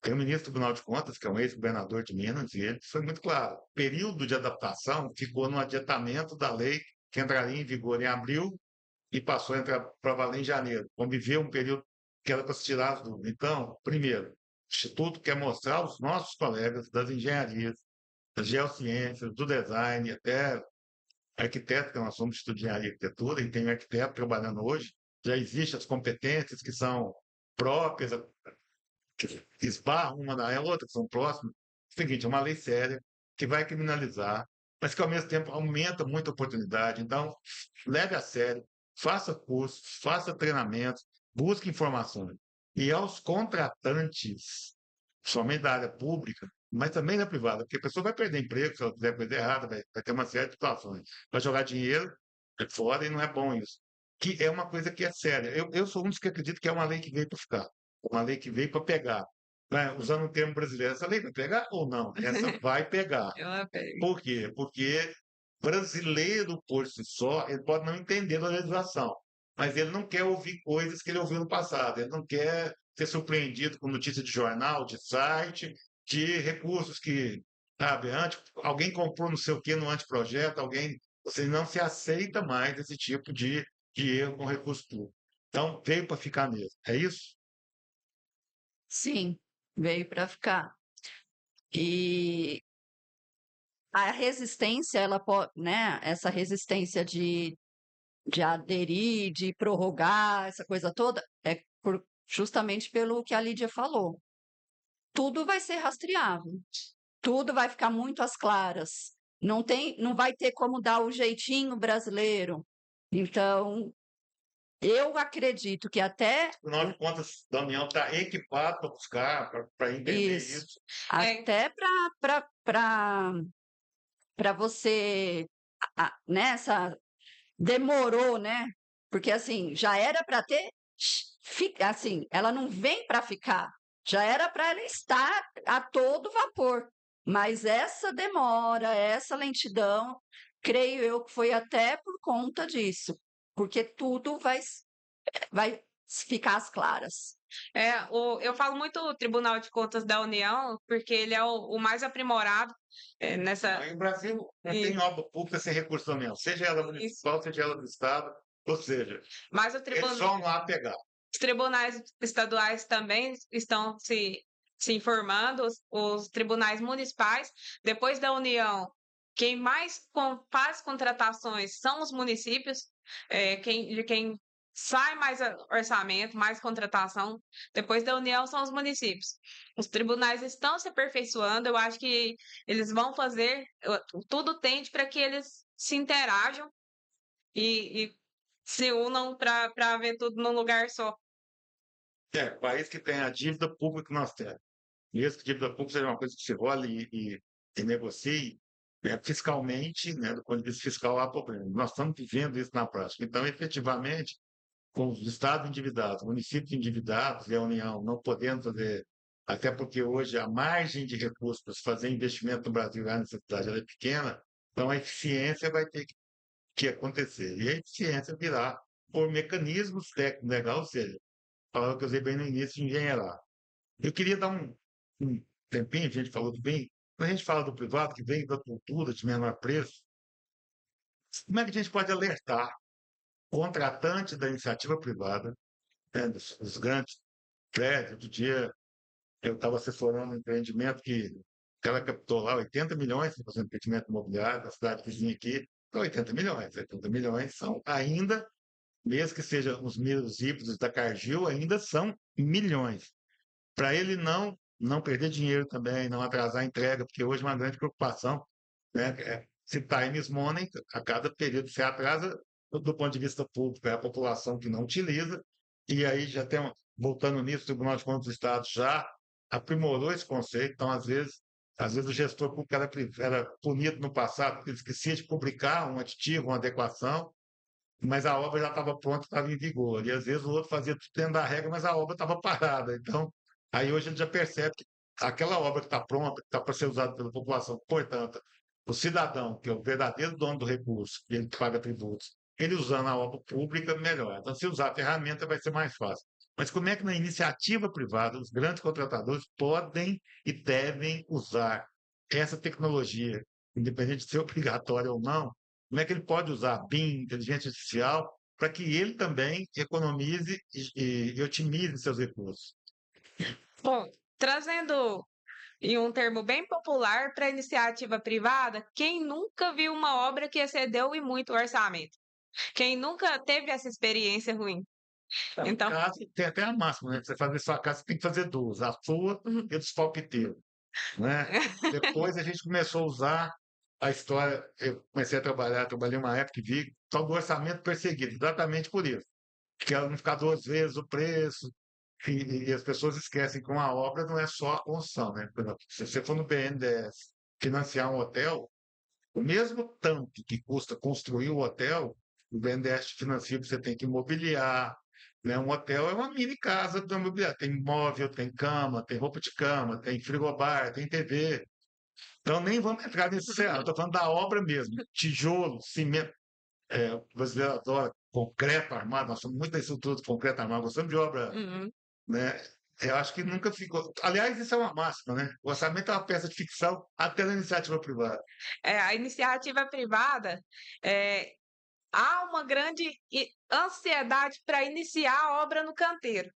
tem o ministro do Tribunal de Contas, que é um ex-governador de Minas, e ele foi muito claro. O período de adaptação ficou no adiantamento da lei que entraria em vigor em abril e passou a entrar para valer em janeiro. Conviveu um período que era para se tirar as dúvidas. Então, primeiro, o Instituto quer mostrar aos nossos colegas das engenharias, das geociências, do design, até arquiteto, que nós somos Instituto de Engenharia e Arquitetura, e tem um arquiteto trabalhando hoje, já existem as competências que são próprias, que esbarram uma na outra, que são próximas. É o seguinte, é uma lei séria que vai criminalizar, mas que ao mesmo tempo aumenta muito a oportunidade. Então, leve a sério, faça cursos, faça treinamentos, busque informações. E aos contratantes, somente da área pública, mas também da privada, porque a pessoa vai perder emprego se ela fizer coisa errada, vai ter uma série de situações. Vai jogar dinheiro fora e não é bom isso. Que é uma coisa que é séria. Eu sou um dos que acredito que é uma lei que veio para ficar, uma lei que veio para pegar. Né? Usando um termo brasileiro, essa lei vai pegar ou não? Essa vai pegar. Ela pega. Por quê? Porque brasileiro por si só, ele pode não entender a legislação, mas ele não quer ouvir coisas que ele ouviu no passado, ele não quer ser surpreendido com notícia de jornal, de site, de recursos que, sabe, alguém comprou não sei o que no anteprojeto, você não se aceita mais esse tipo de erro com recurso público. Então, veio para ficar mesmo. É isso? Sim, veio para ficar. E a resistência, ela pode, né? Essa resistência de aderir, de prorrogar, essa coisa toda, justamente pelo que a Lídia falou. Tudo vai ser rastreável, tudo vai ficar muito às claras. Não vai ter como dar o jeitinho brasileiro. Então, eu acredito que até Afinal de contas, a União está equipado para buscar, para entender isso, isso. até para você nessa demorou, né? Porque assim, já era para ter assim, ela não vem para ficar, já era para ela estar a todo vapor. Mas essa demora, essa lentidão, creio eu que foi até por conta disso, porque tudo vai ficar às claras. Eu falo muito do Tribunal de Contas da União, porque ele é o mais aprimorado nessa. Aí o Brasil não E- tem obra pública sem recurso da União, seja ela municipal, seja ela do Estado, ou seja, Mas eles só vão lá pegar. os tribunais estaduais também estão se informando, os tribunais municipais, depois da União, quem mais faz contratações são os municípios, de quem sai mais orçamento, mais contratação, depois da União são os municípios. Os tribunais estão se aperfeiçoando, eu acho que eles vão fazer, tudo tende para que eles se interajam e se unam para ver tudo num lugar só. O país que tem a dívida pública que nós temos. Mesmo que dívida pública seja uma coisa que se role e negocie, fiscalmente, né, do ponto de vista fiscal, há problema. Nós estamos vivendo isso na prática. Então, efetivamente, com os estados endividados, municípios endividados e a União não podendo fazer, até porque hoje a margem de recursos para se fazer investimento no Brasil, a necessidade ela é pequena, então a eficiência vai ter que acontecer. E a eficiência virá por mecanismos técnicos legais, ou seja, a palavra que eu usei bem no início, de engenheirar. Eu queria dar um tempinho, a gente falou do bem, quando a gente fala do privado, que vem da cultura de menor preço, como é que a gente pode alertar o contratante da iniciativa privada, né, dos grandes prédios? Outro dia eu estava assessorando um empreendimento que o cara captou lá 80 milhões para fazer um empreendimento imobiliário da cidade vizinha aqui, então 80 milhões. 80 milhões são ainda, mesmo que sejam os milhos híbridos da Cargill, ainda são milhões. Para ele não perder dinheiro também, não atrasar a entrega, porque hoje é uma grande preocupação, né? Se time is money, a cada período se atrasa, do ponto de vista público, é a população que não utiliza, e aí já tem, voltando nisso, o Tribunal de Contas do Estado já aprimorou esse conceito, então, às vezes o gestor público era punido no passado, porque ele esquecia de publicar um aditivo, uma adequação, mas a obra já estava pronta, estava em vigor. E às vezes o outro fazia tudo dentro da regra, mas a obra estava parada. Então, aí hoje a gente já percebe que aquela obra que está pronta, que está para ser usada pela população, portanto, o cidadão, que é o verdadeiro dono do recurso, e ele que paga tributos, ele usando a obra pública, melhor. Então, se usar a ferramenta, vai ser mais fácil. Mas como é que na iniciativa privada os grandes contratadores podem e devem usar essa tecnologia, independente de ser obrigatória ou não? Como é que ele pode usar BIM, inteligência artificial, para que ele também economize e otimize seus recursos? Bom, trazendo em um termo bem popular para iniciativa privada, quem nunca viu uma obra que excedeu e muito o orçamento? Quem nunca teve essa experiência ruim? No Então, caso, tem até a máxima, né? Você fazer sua casa, você tem que fazer duas, a sua uhum. e a dos palpiteiros, né? Depois a gente começou a usar a história, eu comecei a trabalhei uma época e vi tal do orçamento perseguido, exatamente por isso. Que ela não ficar duas vezes o preço, e as pessoas esquecem que uma obra não é só a construção, né? Por exemplo, se você for no BNDES financiar um hotel, o mesmo tanto que custa construir o hotel, o BNDES te financia porque você tem que imobiliar, né? Um hotel é uma mini casa do imobiliário. Tem móvel, tem cama, tem roupa de cama, tem frigobar, tem TV. Então, nem vamos entrar nesse cenário. Estou falando da obra mesmo. Tijolo, cimento. O brasileiro adora concreto armado. Nós somos muito da estrutura de concreto armado. Gostamos de obra, Uhum. né? Eu acho que nunca ficou. Aliás, isso é uma máxima, né? O orçamento é uma peça de ficção até na iniciativa privada. A iniciativa privada, é, há uma grande ansiedade para iniciar a obra no canteiro.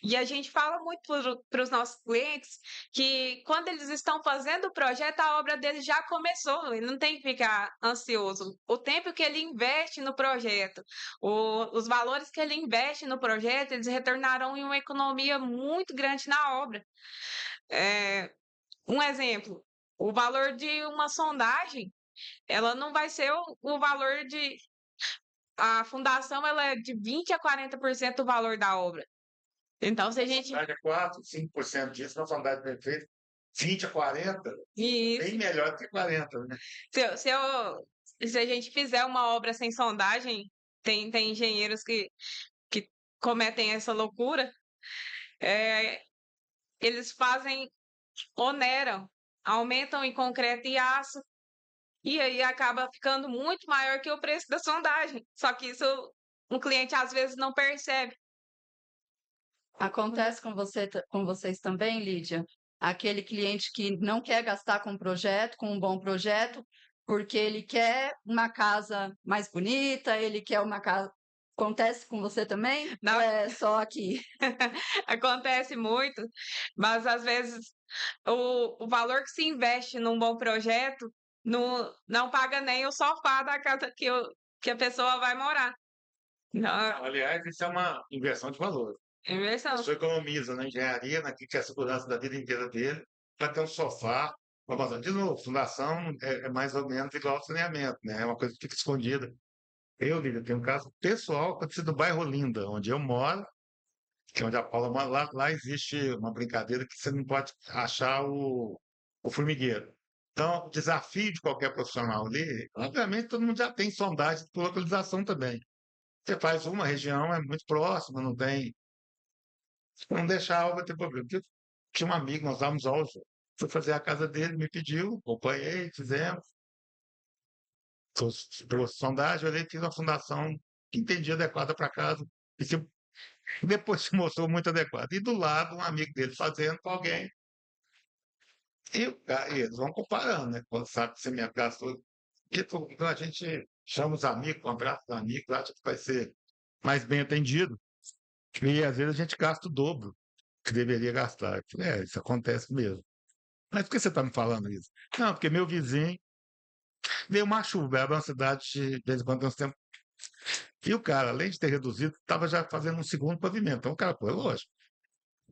E a gente fala muito para os nossos clientes que quando eles estão fazendo o projeto, a obra deles já começou, ele não tem que ficar ansioso. O tempo que ele investe no projeto, os valores que ele investe no projeto, eles retornarão em uma economia muito grande na obra. É, um exemplo, o valor de uma sondagem, ela não vai ser o valor de. A fundação ela é de 20 a 40% do valor da obra. Então, se a gente. Sondagem é 4, 5% disso, uma sondagem bem feita, 20 a 40, Isso. bem melhor que 40, né? Se a gente fizer uma obra sem sondagem, tem engenheiros que cometem essa loucura, é, eles oneram, aumentam em concreto e aço, e aí acaba ficando muito maior que o preço da sondagem. Só que isso o cliente às vezes não percebe. Acontece com vocês também, Lídia? Aquele cliente que não quer gastar com um projeto, com um bom projeto, porque ele quer uma casa mais bonita, ele quer uma casa. Acontece com você também? Não. Ou é só aqui? Acontece muito, mas às vezes o valor que se investe num bom projeto não paga nem o sofá da casa que a pessoa vai morar. Não, Aliás, isso é uma inversão de valor. A inversão. pessoa economiza na engenharia, naquilo que é a segurança da vida inteira dele, para ter um sofá. De novo, fundação é mais ou menos igual ao saneamento, né? É uma coisa que fica escondida. Lídia, tenho um caso pessoal acontecido no bairro Olinda, onde eu moro, que é onde a Paula mora. Lá existe uma brincadeira que você não pode achar o formigueiro. Então, o desafio de qualquer profissional ali, obviamente, todo mundo já tem sondagem por localização também. Você faz uma região, é muito próxima, não tem. Não deixava ter problema. Porque tinha um amigo, nós dávamos aula, fui fazer a casa dele, me pediu, acompanhei, fizemos. Trouxe sondagem, eu olhei, fiz uma fundação que entendia adequada para casa. E depois se mostrou muito adequada. E do lado, um amigo dele fazendo para alguém. E eles vão comparando, né? Quando sabe que você me gastou. Então a gente chama os amigos, um abraço dos amigos, acha que vai ser mais bem atendido. E às vezes a gente gasta o dobro que deveria gastar. Eu falei, isso acontece mesmo. Mas por que você está me falando isso? Não, porque meu vizinho veio uma chuva, era uma cidade de vez em quando tem uns tempos. E o cara, além de ter reduzido, estava já fazendo um segundo pavimento. Então o cara, pô, é lógico.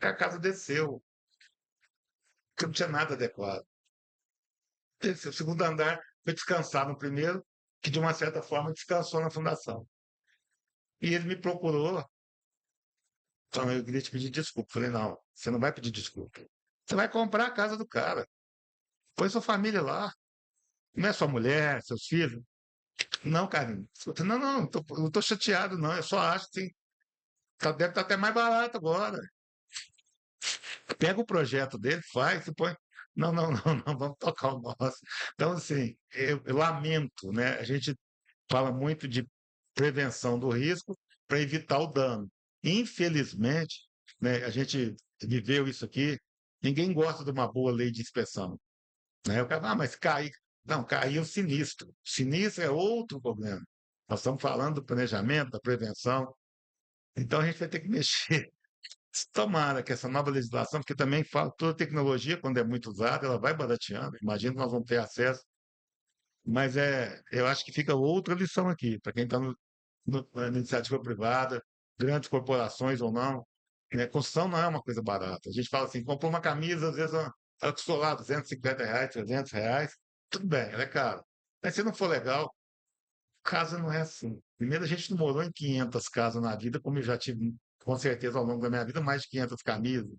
A casa desceu, porque não tinha nada adequado. Desceu, o segundo andar foi descansar no primeiro, que de uma certa forma descansou na fundação. E ele me procurou, falando, eu queria te pedir desculpa. Falei, não, você não vai pedir desculpa. Você vai comprar a casa do cara. Põe sua família lá. Não é sua mulher, seus filhos. Não, Carlinhos. Não, não estou chateado, não. Eu só acho que deve estar até mais barato agora. Pega o projeto dele, faz e põe. Não, não, não, não, vamos tocar o nosso. Então, assim, eu lamento, né? A gente fala muito de prevenção do risco para evitar o dano. Infelizmente, né, a gente viveu isso aqui, ninguém gosta de uma boa lei de inspeção. Né? O cara, mas cair. Não, caiu sinistro. Sinistro é outro problema. Nós estamos falando do planejamento, da prevenção. Então a gente vai ter que mexer. Tomara que essa nova legislação, porque também fala, toda tecnologia, quando é muito usada, ela vai barateando. Imagino que nós vamos ter acesso. Mas eu acho que fica outra lição aqui, para quem está na iniciativa privada, grandes corporações ou não. Né? Construção não é uma coisa barata. A gente fala assim, comprou uma camisa, às vezes ela custou lá R$ 250, R$ 300, tudo bem, ela é cara. Mas se não for legal, casa não é assim. Primeiro, a gente não morou em 500 casas na vida, como eu já tive, com certeza, ao longo da minha vida, mais de 500 camisas.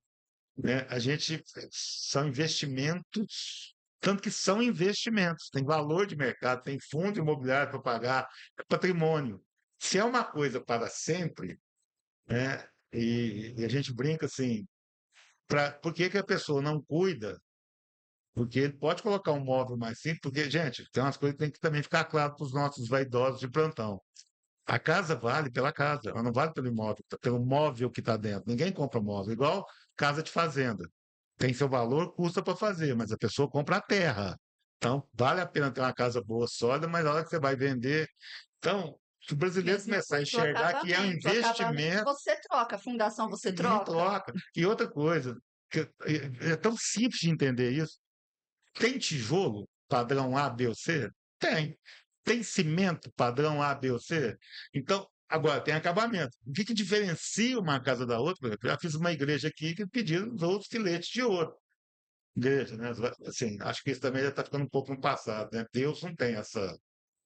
Né? A gente são investimentos, tanto que são investimentos, tem valor de mercado, tem fundo imobiliário para pagar, é patrimônio. Se é uma coisa para sempre, né? E a gente brinca assim, por que que a pessoa não cuida? Porque ele pode colocar um móvel mais simples, porque, gente, tem umas coisas que tem que também ficar claro para os nossos vaidosos de plantão. A casa vale pela casa, ela não vale pelo imóvel, pelo móvel que está dentro. Ninguém compra móvel, igual casa de fazenda. Tem seu valor, custa para fazer, mas a pessoa compra a terra. Então, vale a pena ter uma casa boa, sólida, mas na hora que você vai vender. Então, se o brasileiro Mesma começar a coisa o enxergar que é um acabamento. O acabamento investimento, você troca, a fundação você não troca. troca. E outra coisa, que é tão simples de entender isso. Tem tijolo padrão A, B ou C? Tem. Tem cimento padrão A, B ou C? Então, agora tem acabamento. O que diferencia uma casa da outra? Por exemplo, já fiz uma igreja aqui que pediram os outros filetes de ouro. Igreja, né? Assim, acho que isso também já está ficando um pouco no passado, né? Deus não tem essa.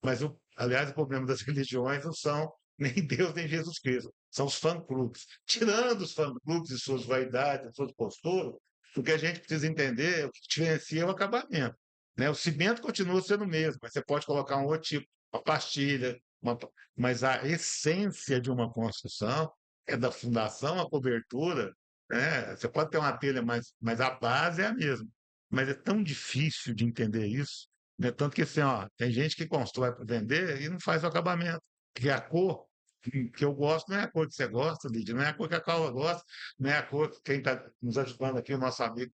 Mas, aliás, o problema das religiões não são nem Deus nem Jesus Cristo, são os fã-clubes. Tirando os fã-clubes e suas vaidades, suas posturas, o que a gente precisa entender é o que diferencia é o acabamento. Né? O cimento continua sendo o mesmo, mas você pode colocar um outro tipo, uma pastilha, mas a essência de uma construção é da fundação à cobertura. Né? Você pode ter uma telha, mas a base é a mesma. Mas é tão difícil de entender isso, né? Tanto que assim, ó, tem gente que constrói para vender e não faz o acabamento. Porque a cor que eu gosto não é a cor que você gosta, Lídia, não é a cor que a Carla gosta, não é a cor que quem está nos ajudando aqui, o nosso amigo,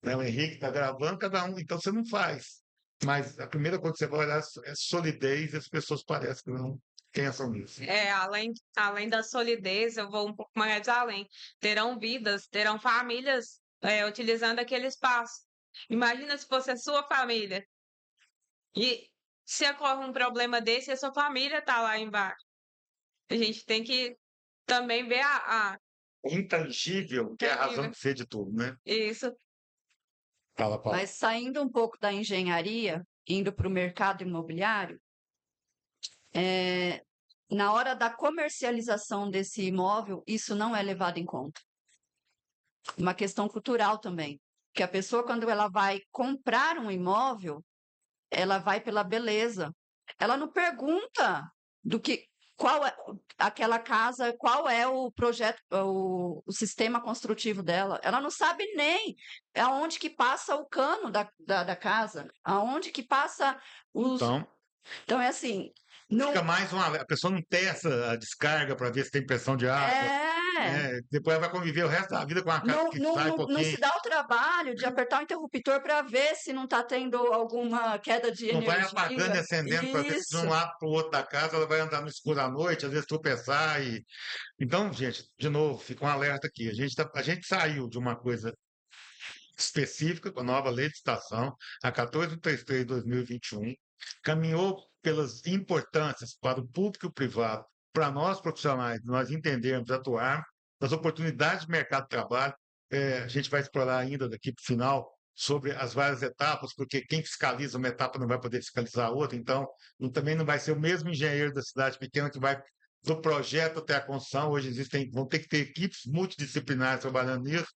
né, o Henrique, está gravando, cada um, então você não faz. Mas a primeira coisa que você vai olhar é solidez, e as pessoas parecem que não pensam nisso. Além da solidez, eu vou um pouco mais além. Terão vidas, terão famílias utilizando aquele espaço. Imagina se fosse a sua família. E se ocorre um problema desse, a sua família está lá embaixo. A gente tem que também ver Intangível, que é a razão de ser de tudo, né? isso. Fala, Paulo. Mas saindo um pouco da engenharia, indo para o mercado imobiliário, na hora da comercialização desse imóvel, isso não é levado em conta. Uma questão cultural também, que a pessoa, quando ela vai comprar um imóvel, ela vai pela beleza. Ela não pergunta do que qual é aquela casa, qual é o projeto, o sistema construtivo dela. Ela não sabe nem aonde que passa o cano da casa, aonde que passa os. Então, Então, é assim, fica não. mais uma. A pessoa não testa a descarga para ver se tem pressão de água, É. né? Depois ela vai conviver o resto da vida com uma casa que sai Não pouquinho. se dá o trabalho de apertar o interruptor para ver se não está tendo alguma queda de Não vai energia. apagando e acendendo para ver se de Isso. um lado para o outro da casa ela vai andar no escuro à noite, às vezes tropeçar. Então, gente, de novo, fica um alerta aqui. A gente saiu de uma coisa específica com a nova legislação, a 1433 de 2021, caminhou pelas importâncias para o público e o privado, para nós profissionais, nós entendermos, atuarmos, das oportunidades de mercado de trabalho. A gente vai explorar ainda daqui para o final sobre as várias etapas, porque quem fiscaliza uma etapa não vai poder fiscalizar a outra, então também não vai ser o mesmo engenheiro da cidade pequena que vai do projeto até a construção. Hoje vão ter que ter equipes multidisciplinares trabalhando nisso,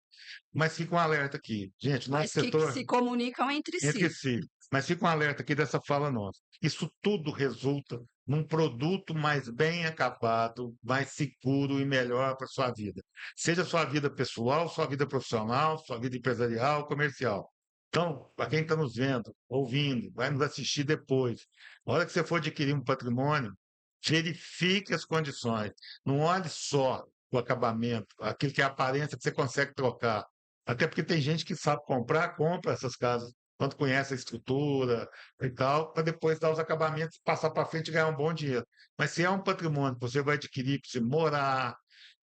mas fica um alerta aqui. Gente, nosso Mas que setor, se comunicam entre entre si. si, mas fica um alerta aqui dessa fala nossa. Isso tudo resulta num produto mais bem acabado, mais seguro e melhor para a sua vida. Seja sua vida pessoal, sua vida profissional, sua vida empresarial, comercial. Então, para quem está nos vendo, ouvindo, vai nos assistir depois, na hora que você for adquirir um patrimônio, verifique as condições. Não olhe só o acabamento, aquilo que é a aparência que você consegue trocar. Até porque tem gente que sabe comprar, compra essas casas quando conhece a estrutura e tal, para depois dar os acabamentos, passar para frente e ganhar um bom dinheiro. Mas se é um patrimônio que você vai adquirir para você morar,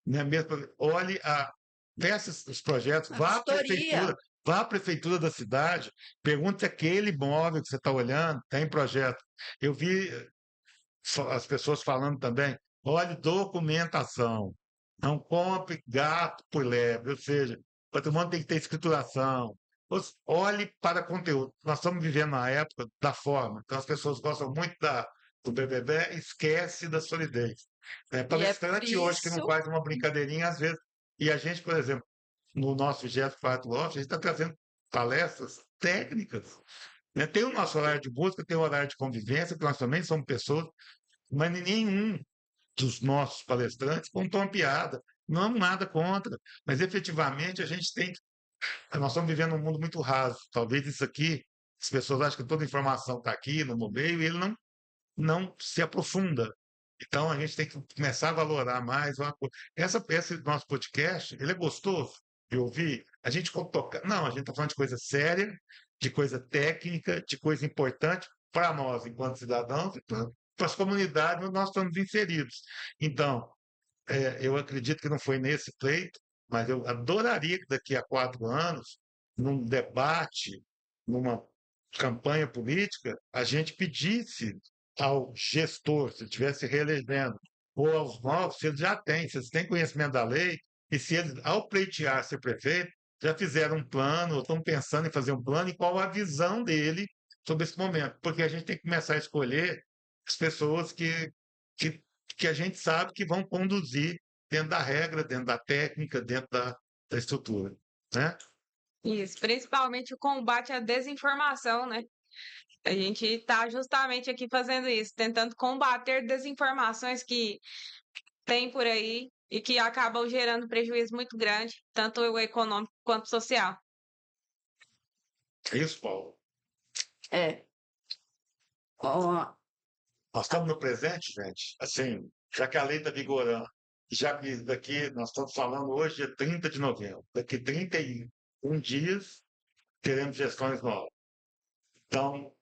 né, mesmo, peça os projetos, A vistoria. vá à prefeitura da cidade, pergunte se aquele imóvel que você está olhando tem projeto. Eu vi as pessoas falando também, olhe documentação, não compre gato por lebre, ou seja, o patrimônio tem que ter escrituração. Olhe para conteúdo. Nós estamos vivendo na época da forma, então as pessoas gostam muito do BBB, esquece da solidez. E é por Palestrante hoje que não isso. faz uma brincadeirinha, às vezes, e a gente, por exemplo, no nosso Gesto 4 Loft, a gente está trazendo palestras técnicas, né? Tem o nosso horário de busca, tem o horário de convivência, que nós também somos pessoas, mas nenhum dos nossos palestrantes contou uma piada. Não nada contra, mas efetivamente a gente tem. Nós estamos vivendo um mundo muito raso. Talvez isso aqui, as pessoas acham que toda informação está aqui no meio e ele não se aprofunda. Então a gente tem que começar a valorar mais uma coisa. Esse nosso podcast, ele é gostoso de ouvir. A gente toca. Não, a gente está falando de coisa séria, de coisa técnica, de coisa importante para nós, enquanto cidadãos, e para as comunidades onde nós estamos inseridos. Então, eu acredito que não foi nesse pleito, mas eu adoraria que daqui a 4 anos, num debate, numa campanha política, a gente pedisse ao gestor, se estivesse reelegendo, ou aos novos, se eles já têm, se eles têm conhecimento da lei, e se eles, ao pleitear ser prefeito, já fizeram um plano, ou estão pensando em fazer um plano, e qual a visão dele sobre esse momento. Porque a gente tem que começar a escolher as pessoas que, que a gente sabe que vão conduzir dentro da regra, dentro da técnica, dentro da estrutura. Né? Isso, principalmente o combate à desinformação, né? A gente está justamente aqui fazendo isso, tentando combater desinformações que tem por aí e que acabam gerando prejuízo muito grande, tanto o econômico quanto social. É isso, Paulo. É. Ó, Nós estamos no presente, gente. Assim, já que a lei está vigorando, já que daqui, nós estamos falando hoje, dia 30 de novembro, daqui 31 dias teremos gestões novas. Então,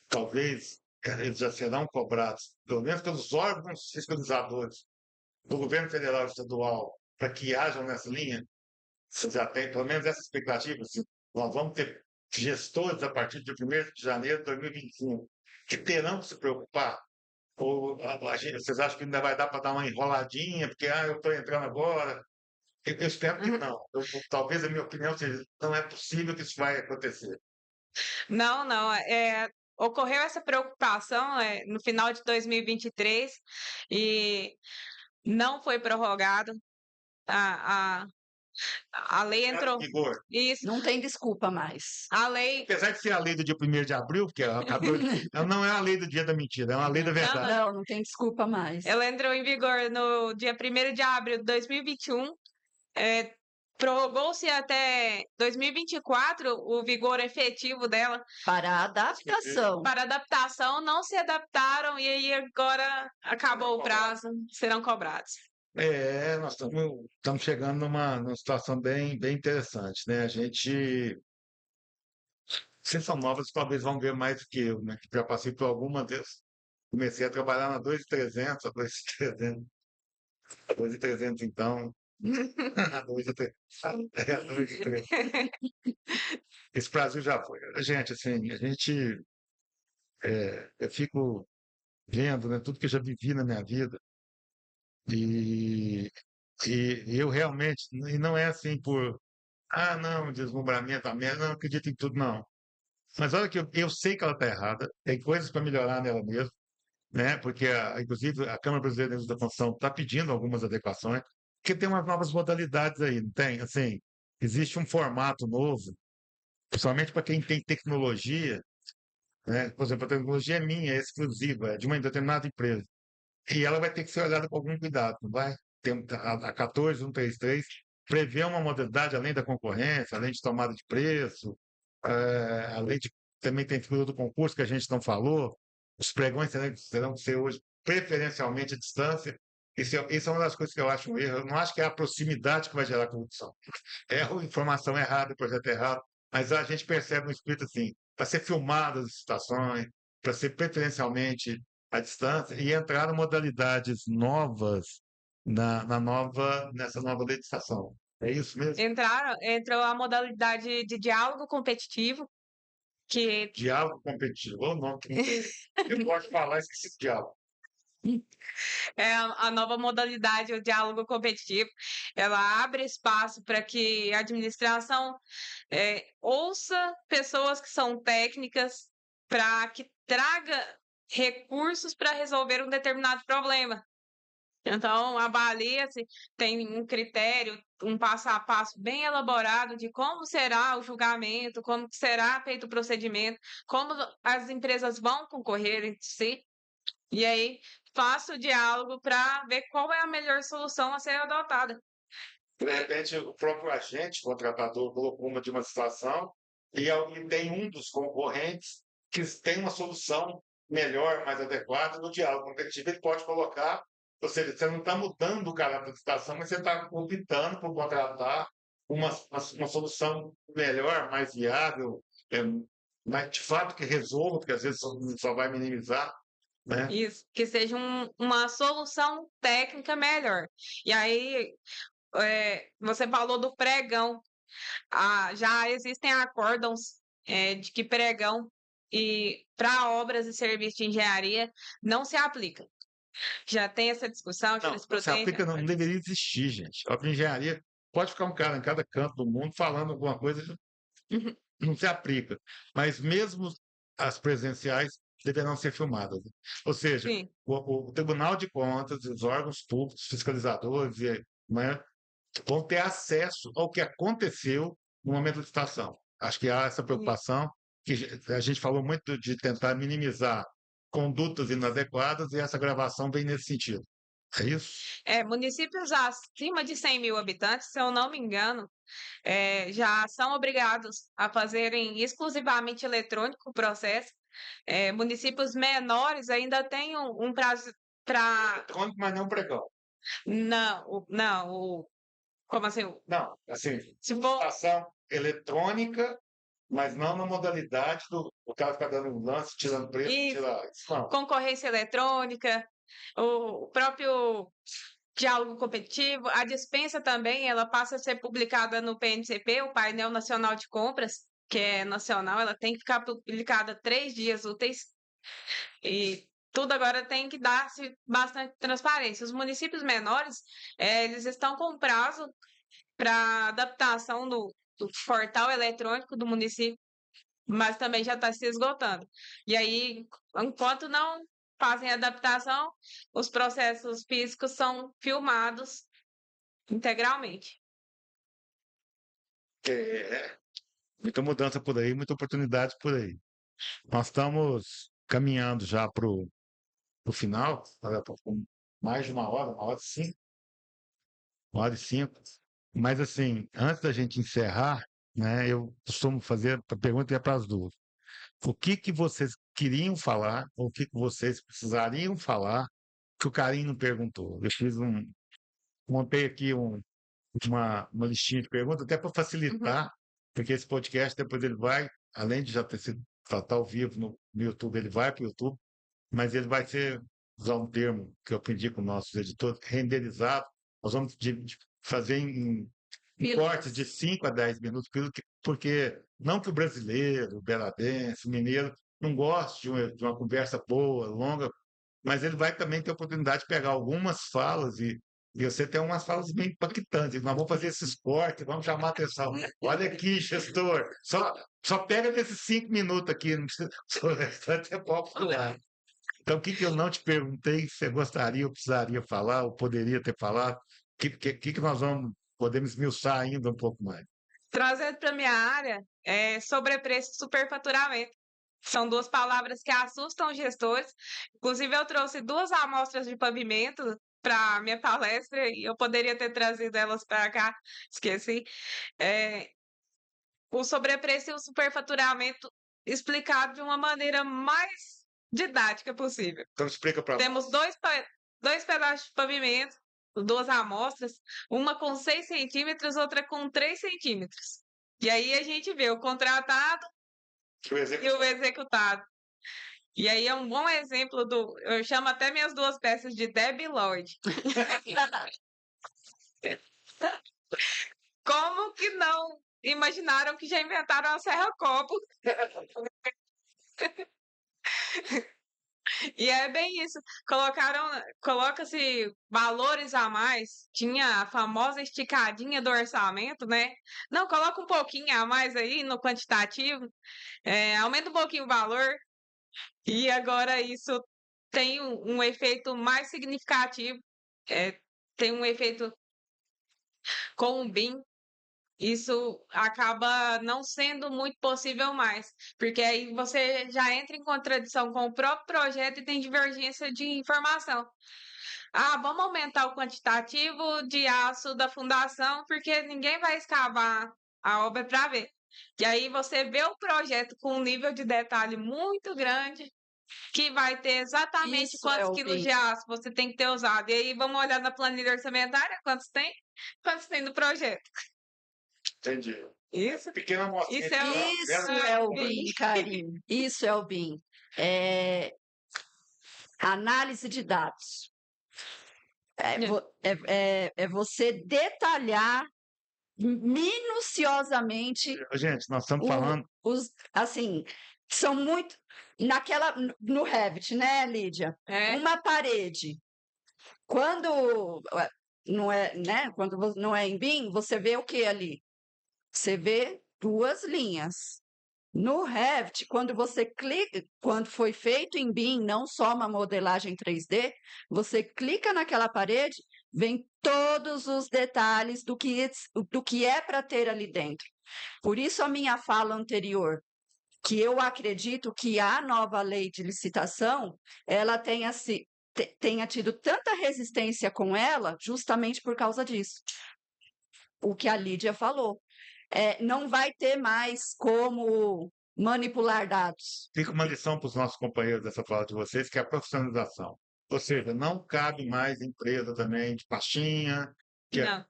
talvez eles já serão cobrados, pelo menos pelos órgãos fiscalizadores do governo federal e estadual, para que hajam nessa linha. Você já tem pelo menos essa expectativa? Assim, nós vamos ter gestores a partir de 1º de janeiro de 2025 que terão que se preocupar. Ou vocês acham que ainda vai dar para dar uma enroladinha, porque eu estou entrando agora? Eu espero que não. Talvez a minha opinião seja, não é possível que isso vai acontecer. Não, não, ocorreu essa preocupação no final de 2023 e não foi prorrogado A lei entrou. Vigor. Isso. Não tem desculpa mais. A lei. Apesar de ser a lei do dia 1º de abril, porque ela não é a lei do dia da mentira, é uma lei da verdade. Não tem desculpa mais. Ela entrou em vigor no dia 1º de abril de 2021. Prorrogou-se até 2024 o vigor efetivo dela. Para a adaptação. Para adaptação, não se adaptaram e aí agora acabou o prazo, serão cobrados. Nós estamos chegando numa situação bem interessante, né? Vocês são novos, talvez vão ver mais do que eu, né? Que já passei por alguma vez. Comecei a trabalhar na 2.300, a 2.300. A 2.300, então. A 2.300. A 2.300. Esse Brasil já foi. Gente, assim, eu fico vendo, né, tudo que eu já vivi na minha vida. E, e eu realmente, e não é assim não, deslumbramento, a merda, não acredito em tudo, não. Mas olha que eu sei que ela está errada, tem coisas para melhorar nela mesmo, né? Porque, inclusive, a Câmara Brasileira de da Construção está pedindo algumas adequações, porque tem umas novas modalidades aí, não tem? Assim, existe um formato novo, principalmente para quem tem tecnologia, né? Por exemplo, a tecnologia é minha, é exclusiva, é de uma determinada empresa. E ela vai ter que ser olhada com algum cuidado, não vai? A 14133 prevê uma modalidade além da concorrência, além de tomada de preço, além de também tem figura do concurso que a gente não falou, os pregões terão que ser hoje preferencialmente à distância. Isso é uma das coisas que eu acho um erro. Eu não acho que é a proximidade que vai gerar corrupção. É a informação errada, projeto errado, mas a gente percebe no espírito assim, para ser filmadas as situações, para ser preferencialmente à distância e entraram modalidades novas nessa nova legislação. É isso mesmo? Entrou a modalidade de diálogo competitivo, que Diálogo competitivo. O nome que eu gosto de falar, esqueci de diálogo. é a nova modalidade, o diálogo competitivo. Ela abre espaço para que a administração ouça pessoas que são técnicas para que traga recursos para resolver um determinado problema. Então, avalia-se, tem um critério, um passo a passo bem elaborado de como será o julgamento, como será feito o procedimento, como as empresas vão concorrer em si. E aí, faça o diálogo para ver qual é a melhor solução a ser adotada. De repente, o próprio agente contratador colocou uma de uma situação e tem um dos concorrentes que tem uma solução melhor, mais adequada no diálogo competitivo, ele pode colocar, ou seja, você não está mudando o caráter da situação, mas você está optando por contratar uma solução melhor, mais viável, mas de fato que resolva, porque às vezes só vai minimizar, né? Isso, que seja uma solução técnica melhor. E aí, você falou do pregão. Já existem acórdãos de que pregão e para obras e serviços de engenharia não se aplica. Já tem essa discussão, Não, se aplica, não deveria existir, gente. A engenharia pode ficar um cara em cada canto do mundo falando alguma coisa, não se aplica. Mas mesmo as presenciais deverão ser filmadas. Ou seja, Sim. o Tribunal de Contas, os órgãos públicos, fiscalizadores, né, vão ter acesso ao que aconteceu no momento da licitação. Acho que há essa preocupação, que a gente falou muito de tentar minimizar condutas inadequadas e essa gravação vem nesse sentido. É isso? Municípios acima de 100 mil habitantes, se eu não me engano, já são obrigados a fazerem exclusivamente eletrônico o processo. Municípios menores ainda têm um prazo para. Eletrônico, mas não pregão. Não, como assim? Não, assim, Se for... licitação eletrônica, mas não na modalidade do cara ficar dando um lance, tirando preço, Isso. Concorrência eletrônica, o próprio diálogo competitivo, a dispensa também, ela passa a ser publicada no PNCP, o Painel Nacional de Compras, que é nacional, ela tem que ficar publicada 3 dias úteis e tudo agora tem que dar-se bastante transparência. Os municípios menores, eles estão com prazo para adaptação do portal eletrônico do município, mas também já está se esgotando. E aí, enquanto não fazem adaptação, os processos físicos são filmados integralmente. É, muita mudança por aí, muita oportunidade por aí. Nós estamos caminhando já para o final, com mais de 1 hora, 1 hora e 5. Mas, assim, antes da gente encerrar, né, eu costumo fazer a pergunta para as duas. O que que vocês queriam falar, ou o que que vocês precisariam falar, que o Carinho não perguntou? Eu montei aqui uma listinha de perguntas, até para Uhum. facilitar, porque esse podcast depois ele vai, além de já ter sido tá ao vivo no YouTube, ele vai para o YouTube, mas ele vai ser, usar um termo que eu aprendi com nossos editores, renderizado. Nós vamos fazer em cortes de 5 a 10 minutos, porque não que o brasileiro, o beladense, o mineiro, não goste de uma conversa boa, longa, mas ele vai também ter a oportunidade de pegar algumas falas e você tem umas falas bem impactantes. Nós vamos fazer esses cortes, vamos chamar a atenção. Olha aqui, gestor, só pega desses 5 minutos aqui, não precisa, o restante é popular. Então, o que que eu não te perguntei, que você gostaria ou precisaria falar, ou poderia ter falado? O que nós podemos esmiuçar ainda um pouco mais? Trazendo para minha área, sobrepreço e superfaturamento. São duas palavras que assustam os gestores. Inclusive, eu trouxe 2 amostras de pavimento para minha palestra e eu poderia ter trazido elas para cá, esqueci. O sobrepreço e o superfaturamento explicado de uma maneira mais didática possível. Então, explica para nós. Temos dois pedaços de pavimento, 2 amostras, uma com 6 centímetros, outra com 3 centímetros. E aí a gente vê o contratado e o executado. E aí é um bom exemplo eu chamo até minhas 2 peças de Debbie Lloyd. Como que não imaginaram que já inventaram a serra-copo? E é bem isso. Coloca-se valores a mais. Tinha a famosa esticadinha do orçamento, né? Não, coloca um pouquinho a mais aí no quantitativo, aumenta um pouquinho o valor. E agora isso tem um efeito mais significativo. Tem um efeito com o BIM. Isso acaba não sendo muito possível mais, porque aí você já entra em contradição com o próprio projeto e tem divergência de informação. Ah, vamos aumentar o quantitativo de aço da fundação, porque ninguém vai escavar a obra para ver. E aí você vê o projeto com um nível de detalhe muito grande, que vai ter exatamente Isso é quantos o quilos BIM. de aço você tem que ter usado. E aí vamos olhar na planilha orçamentária quantos tem no projeto. Entendi. Isso, Pequena amostrinha. isso é o Isso é o BIM, Carinho. Isso é o BIM. Análise de dados. É você detalhar minuciosamente Gente, nós estamos falando. assim, são muito. No Revit, né, Lídia? Uma parede. Quando não é, né? Quando não é em BIM, você vê o que ali? Você vê 2 linhas. No Revit, quando você clica, quando foi feito em BIM, não só uma modelagem 3D, você clica naquela parede, vem todos os detalhes do que é para ter ali dentro. Por isso a minha fala anterior, que eu acredito que a nova lei de licitação, ela tenha tido tanta resistência com ela, justamente por causa disso. O que a Lídia falou. Não vai ter mais como manipular dados. Fica uma lição para os nossos companheiros dessa fala de vocês, que é a profissionalização. Ou seja, não cabe mais empresa também de pastinha,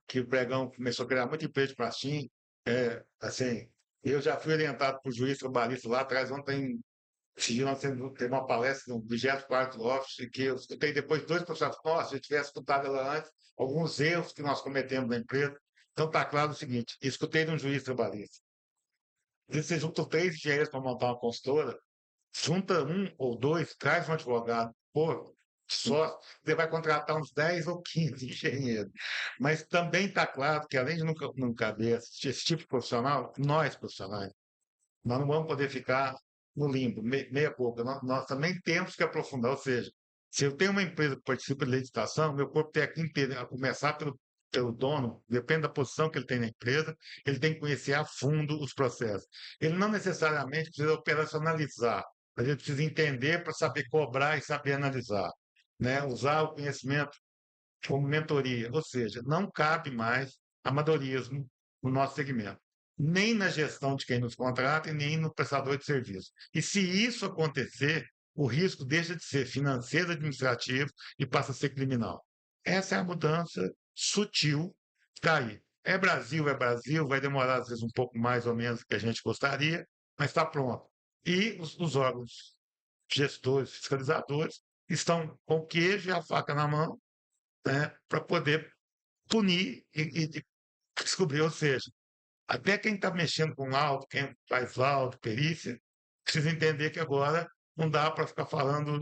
que o pregão começou a criar muita empresa de pastinha. Assim, eu já fui orientado por juiz trabalhista lá atrás, ontem, esse dia nós teve uma palestra no 24º Office, que eu escutei depois de 2 professores, nossa, se eu tivesse escutado ela antes, alguns erros que nós cometemos na empresa. Então está claro o seguinte, escutei de um juiz trabalhista. Você junta 3 engenheiros para montar uma consultora, junta 1 ou 2, traz um advogado, só você vai contratar uns 10 ou 15 engenheiros. Mas também está claro que, além de não caber esse tipo de profissional, nós profissionais, nós não vamos poder ficar no limbo, meia boca. Nós também temos que aprofundar, ou seja, se eu tenho uma empresa que participa de licitação, meu corpo técnico inteiro, a começar pelo pelo dono, depende da posição que ele tem na empresa, ele tem que conhecer a fundo os processos. Ele não necessariamente precisa operacionalizar, mas ele precisa entender para saber cobrar e saber analisar, né? Usar o conhecimento como mentoria, ou seja, não cabe mais amadorismo no nosso segmento, nem na gestão de quem nos contrata e nem no prestador de serviço. E se isso acontecer, o risco deixa de ser financeiro administrativo e passa a ser criminal. Essa é a mudança sutil que está aí. É Brasil, vai demorar às vezes um pouco mais ou menos do que a gente gostaria, mas está pronto. E os órgãos gestores, fiscalizadores, estão com o queijo e a faca na mão, né, para poder punir e descobrir, ou seja, até quem está mexendo com laudo, quem faz laudo, perícia, precisa entender que agora não dá para ficar falando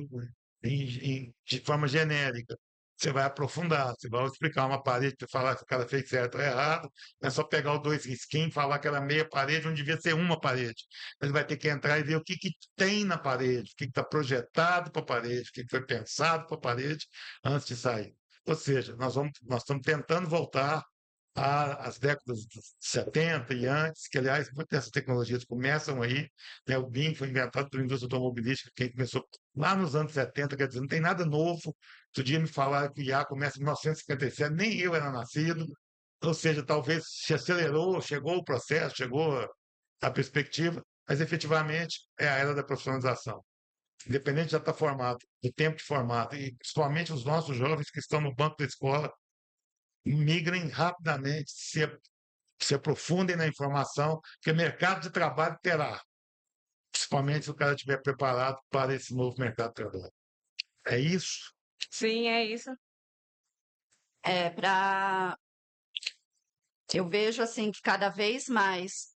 de forma genérica. Você vai aprofundar, você vai explicar uma parede para falar se o cara fez certo ou errado, não é só pegar os dois risquinhos e falar que era meia parede onde devia ser uma parede. Ele vai ter que entrar e ver o que tem na parede, o que está projetado para a parede, o que foi pensado para a parede antes de sair. Ou seja, nós estamos tentando voltar às décadas de 70 e antes, que, aliás, muitas dessas tecnologias começam aí, né? O BIM foi inventado pela indústria automobilística, quem começou lá nos anos 70, quer dizer, não tem nada novo. Outro dia me falaram que o IA começa em 1957, nem eu era nascido, ou seja, talvez se acelerou, chegou o processo, chegou a perspectiva, mas efetivamente é a era da profissionalização. Independente de já estar formado, do tempo de formado, e principalmente os nossos jovens que estão no banco da escola, migrem rapidamente, se aprofundem na informação, que o mercado de trabalho terá, principalmente se o cara estiver preparado para esse novo mercado de trabalho. É isso? Sim, é isso. Para eu vejo assim que cada vez mais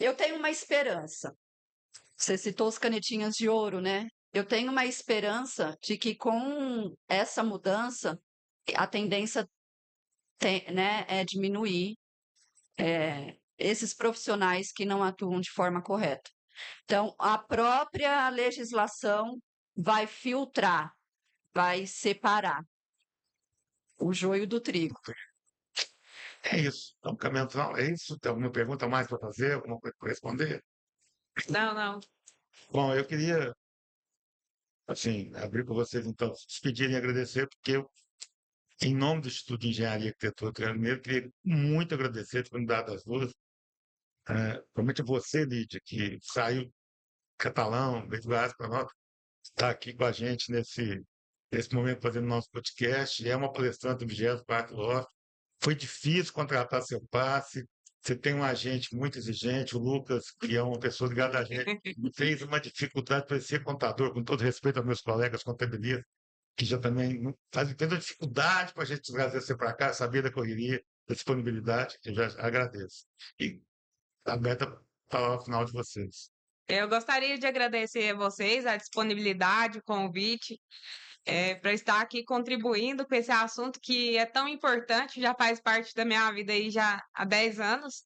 eu tenho uma esperança. Você citou os canetinhas de ouro, né? Eu tenho uma esperança de que com essa mudança a tendência né, é diminuir esses profissionais que não atuam de forma correta. Então, a própria legislação vai filtrar, vai separar o joio do trigo. É isso. Então, caminhando final, é isso? Tem alguma pergunta mais para fazer? Alguma coisa para responder? Não, não. Bom, eu queria, assim, abrir para vocês, então, se despedirem e agradecer, porque eu, em nome do Instituto de Engenharia e Arquitetura Triângulo Mineiro, queria muito agradecer por me dar das duas. Principalmente você, Lídia, que saiu catalão, desde Goiás para nós, está aqui com a gente nesse momento fazendo nosso podcast. É uma palestrante do 24º LOF. Foi difícil contratar seu passe. Você tem um agente muito exigente, o Lucas, que é uma pessoa ligada a gente, fez uma dificuldade para ser contador, com todo respeito aos meus colegas contabilistas, que já também fez uma dificuldade para a gente trazer você para cá, saber da correria, da disponibilidade, eu já agradeço. E aberta a palavra final de vocês. Eu gostaria de agradecer a vocês a disponibilidade, o convite, para estar aqui contribuindo com esse assunto que é tão importante, já faz parte da minha vida aí já há 10 anos.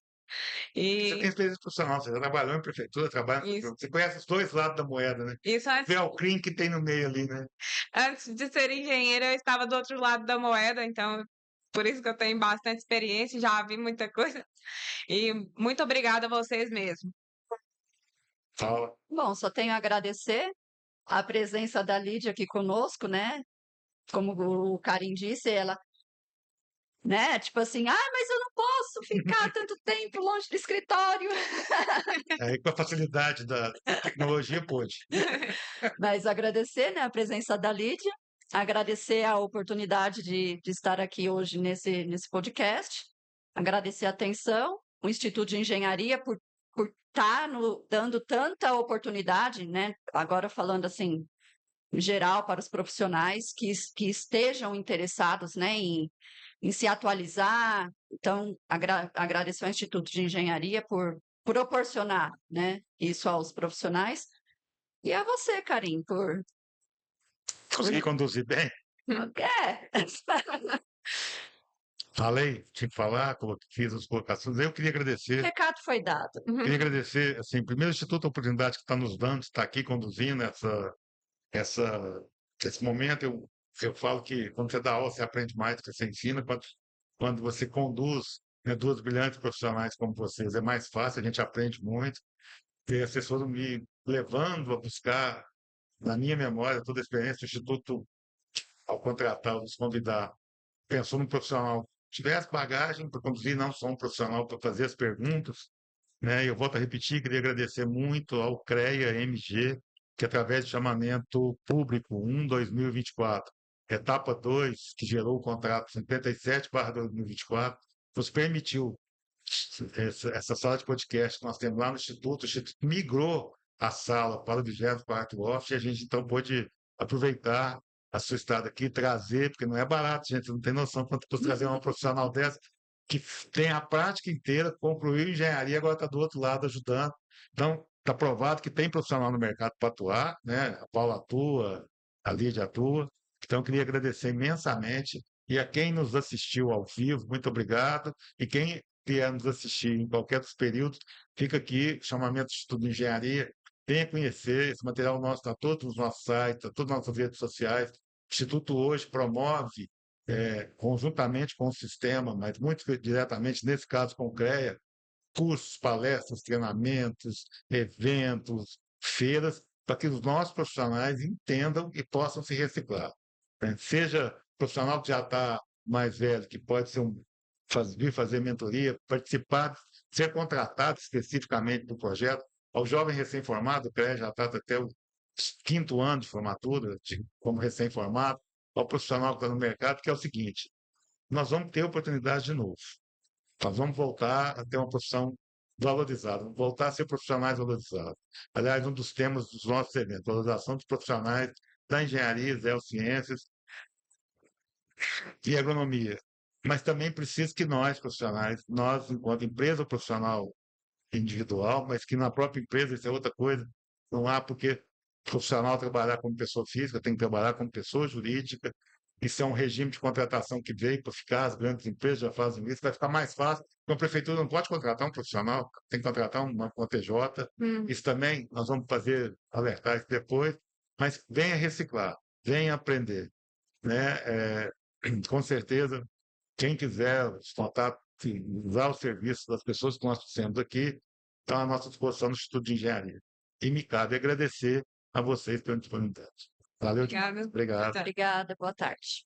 Você tem E experiência profissional, você já trabalhou em prefeitura, trabalha isso, você conhece os dois lados da moeda, né? isso Vê o crime que tem no meio ali, né? antes de ser engenheira, eu estava do outro lado da moeda, então por isso que eu tenho bastante experiência, já vi muita coisa. E muito obrigada a vocês mesmo. Fala. Bom, só tenho a agradecer a presença da Lídia aqui conosco, né? Como o Karim disse, ela, né? Tipo assim, mas eu não posso ficar tanto tempo longe do escritório. Aí com a facilidade da tecnologia, pôde. Mas agradecer, né, a presença da Lídia, agradecer a oportunidade de estar aqui hoje nesse podcast, agradecer a atenção, o Instituto de Engenharia por estar dando tanta oportunidade, né? Agora falando assim, em geral, para os profissionais que estejam interessados, né, em se atualizar. Então, agradecer ao Instituto de Engenharia por proporcionar, né, isso aos profissionais. E a você, Karim, por Consegui conduzir bem? É. Falei, tinha que falar, fiz as colocações. Eu queria O agradecer, recado foi dado. assim, primeiro, o Instituto a oportunidade que está nos dando, está aqui conduzindo esse momento. Eu Eu falo que quando você dá aula, você aprende mais do que você ensina. Quando você conduz, né, duas brilhantes profissionais como vocês, é mais fácil, a gente aprende muito. E vocês foram me levando a buscar, na minha memória, toda a experiência, o Instituto, ao contratar, nos convidar, pensou num profissional que tivesse bagagem para conduzir, não só um profissional para fazer as perguntas, né? Eu volto a repetir, queria agradecer muito ao CREA-MG, que através de chamamento público 1/2024, etapa 2, que gerou o contrato 57/2024, nos permitiu essa sala de podcast que nós temos lá no Instituto. O Instituto migrou a sala para o 24º Office, e a gente então pôde aproveitar a sua estada aqui, trazer, porque não é barato, gente, não tem noção quanto custa trazer uma profissional dessa, que tem a prática inteira, concluiu engenharia, agora está do outro lado ajudando. Então, está provado que tem profissional no mercado para atuar, né? A Paula atua, a Lídia atua. Então, queria agradecer imensamente. E a quem nos assistiu ao vivo, muito obrigado. E quem vier nos assistir em qualquer dos períodos, fica aqui, chamamento de estudo de engenharia. Venha conhecer, esse material nosso está todo nos nossos sites, está todas nas nossas redes sociais. O Instituto hoje promove conjuntamente com o sistema, mas muito diretamente, nesse caso com o CREA, cursos, palestras, treinamentos, eventos, feiras, para que os nossos profissionais entendam e possam se reciclar. Seja profissional que já está mais velho, que pode ser vir fazer mentoria, participar, ser contratado especificamente do projeto, ao jovem recém-formado, o CREA já trata até o 5º ano de formatura, como recém-formado, ao profissional que está no mercado, que é o seguinte: nós vamos ter oportunidade de novo. Nós vamos voltar a ter uma profissão valorizada, vamos voltar a ser profissionais valorizados. Aliás, um dos temas dos nossos eventos, valorização dos profissionais da engenharia, geociências e agronomia. Mas também precisa que nós, profissionais, nós, enquanto empresa profissional individual, mas que na própria empresa, isso é outra coisa, não há porque profissional trabalhar como pessoa física, tem que trabalhar como pessoa jurídica. Isso é um regime de contratação que veio para ficar, as grandes empresas já fazem isso, vai ficar mais fácil. Então, a prefeitura não pode contratar um profissional, tem que contratar uma TJ. Isso também nós vamos fazer, alertar isso depois, mas venha reciclar, venha aprender. Né? Com certeza, quem quiser contar, usar o serviço das pessoas que nós temos aqui, estão à nossa disposição no Instituto de Engenharia. E me cabe agradecer a vocês pela disponibilidade. Valeu demais. Obrigada. Obrigado. Obrigada, boa tarde.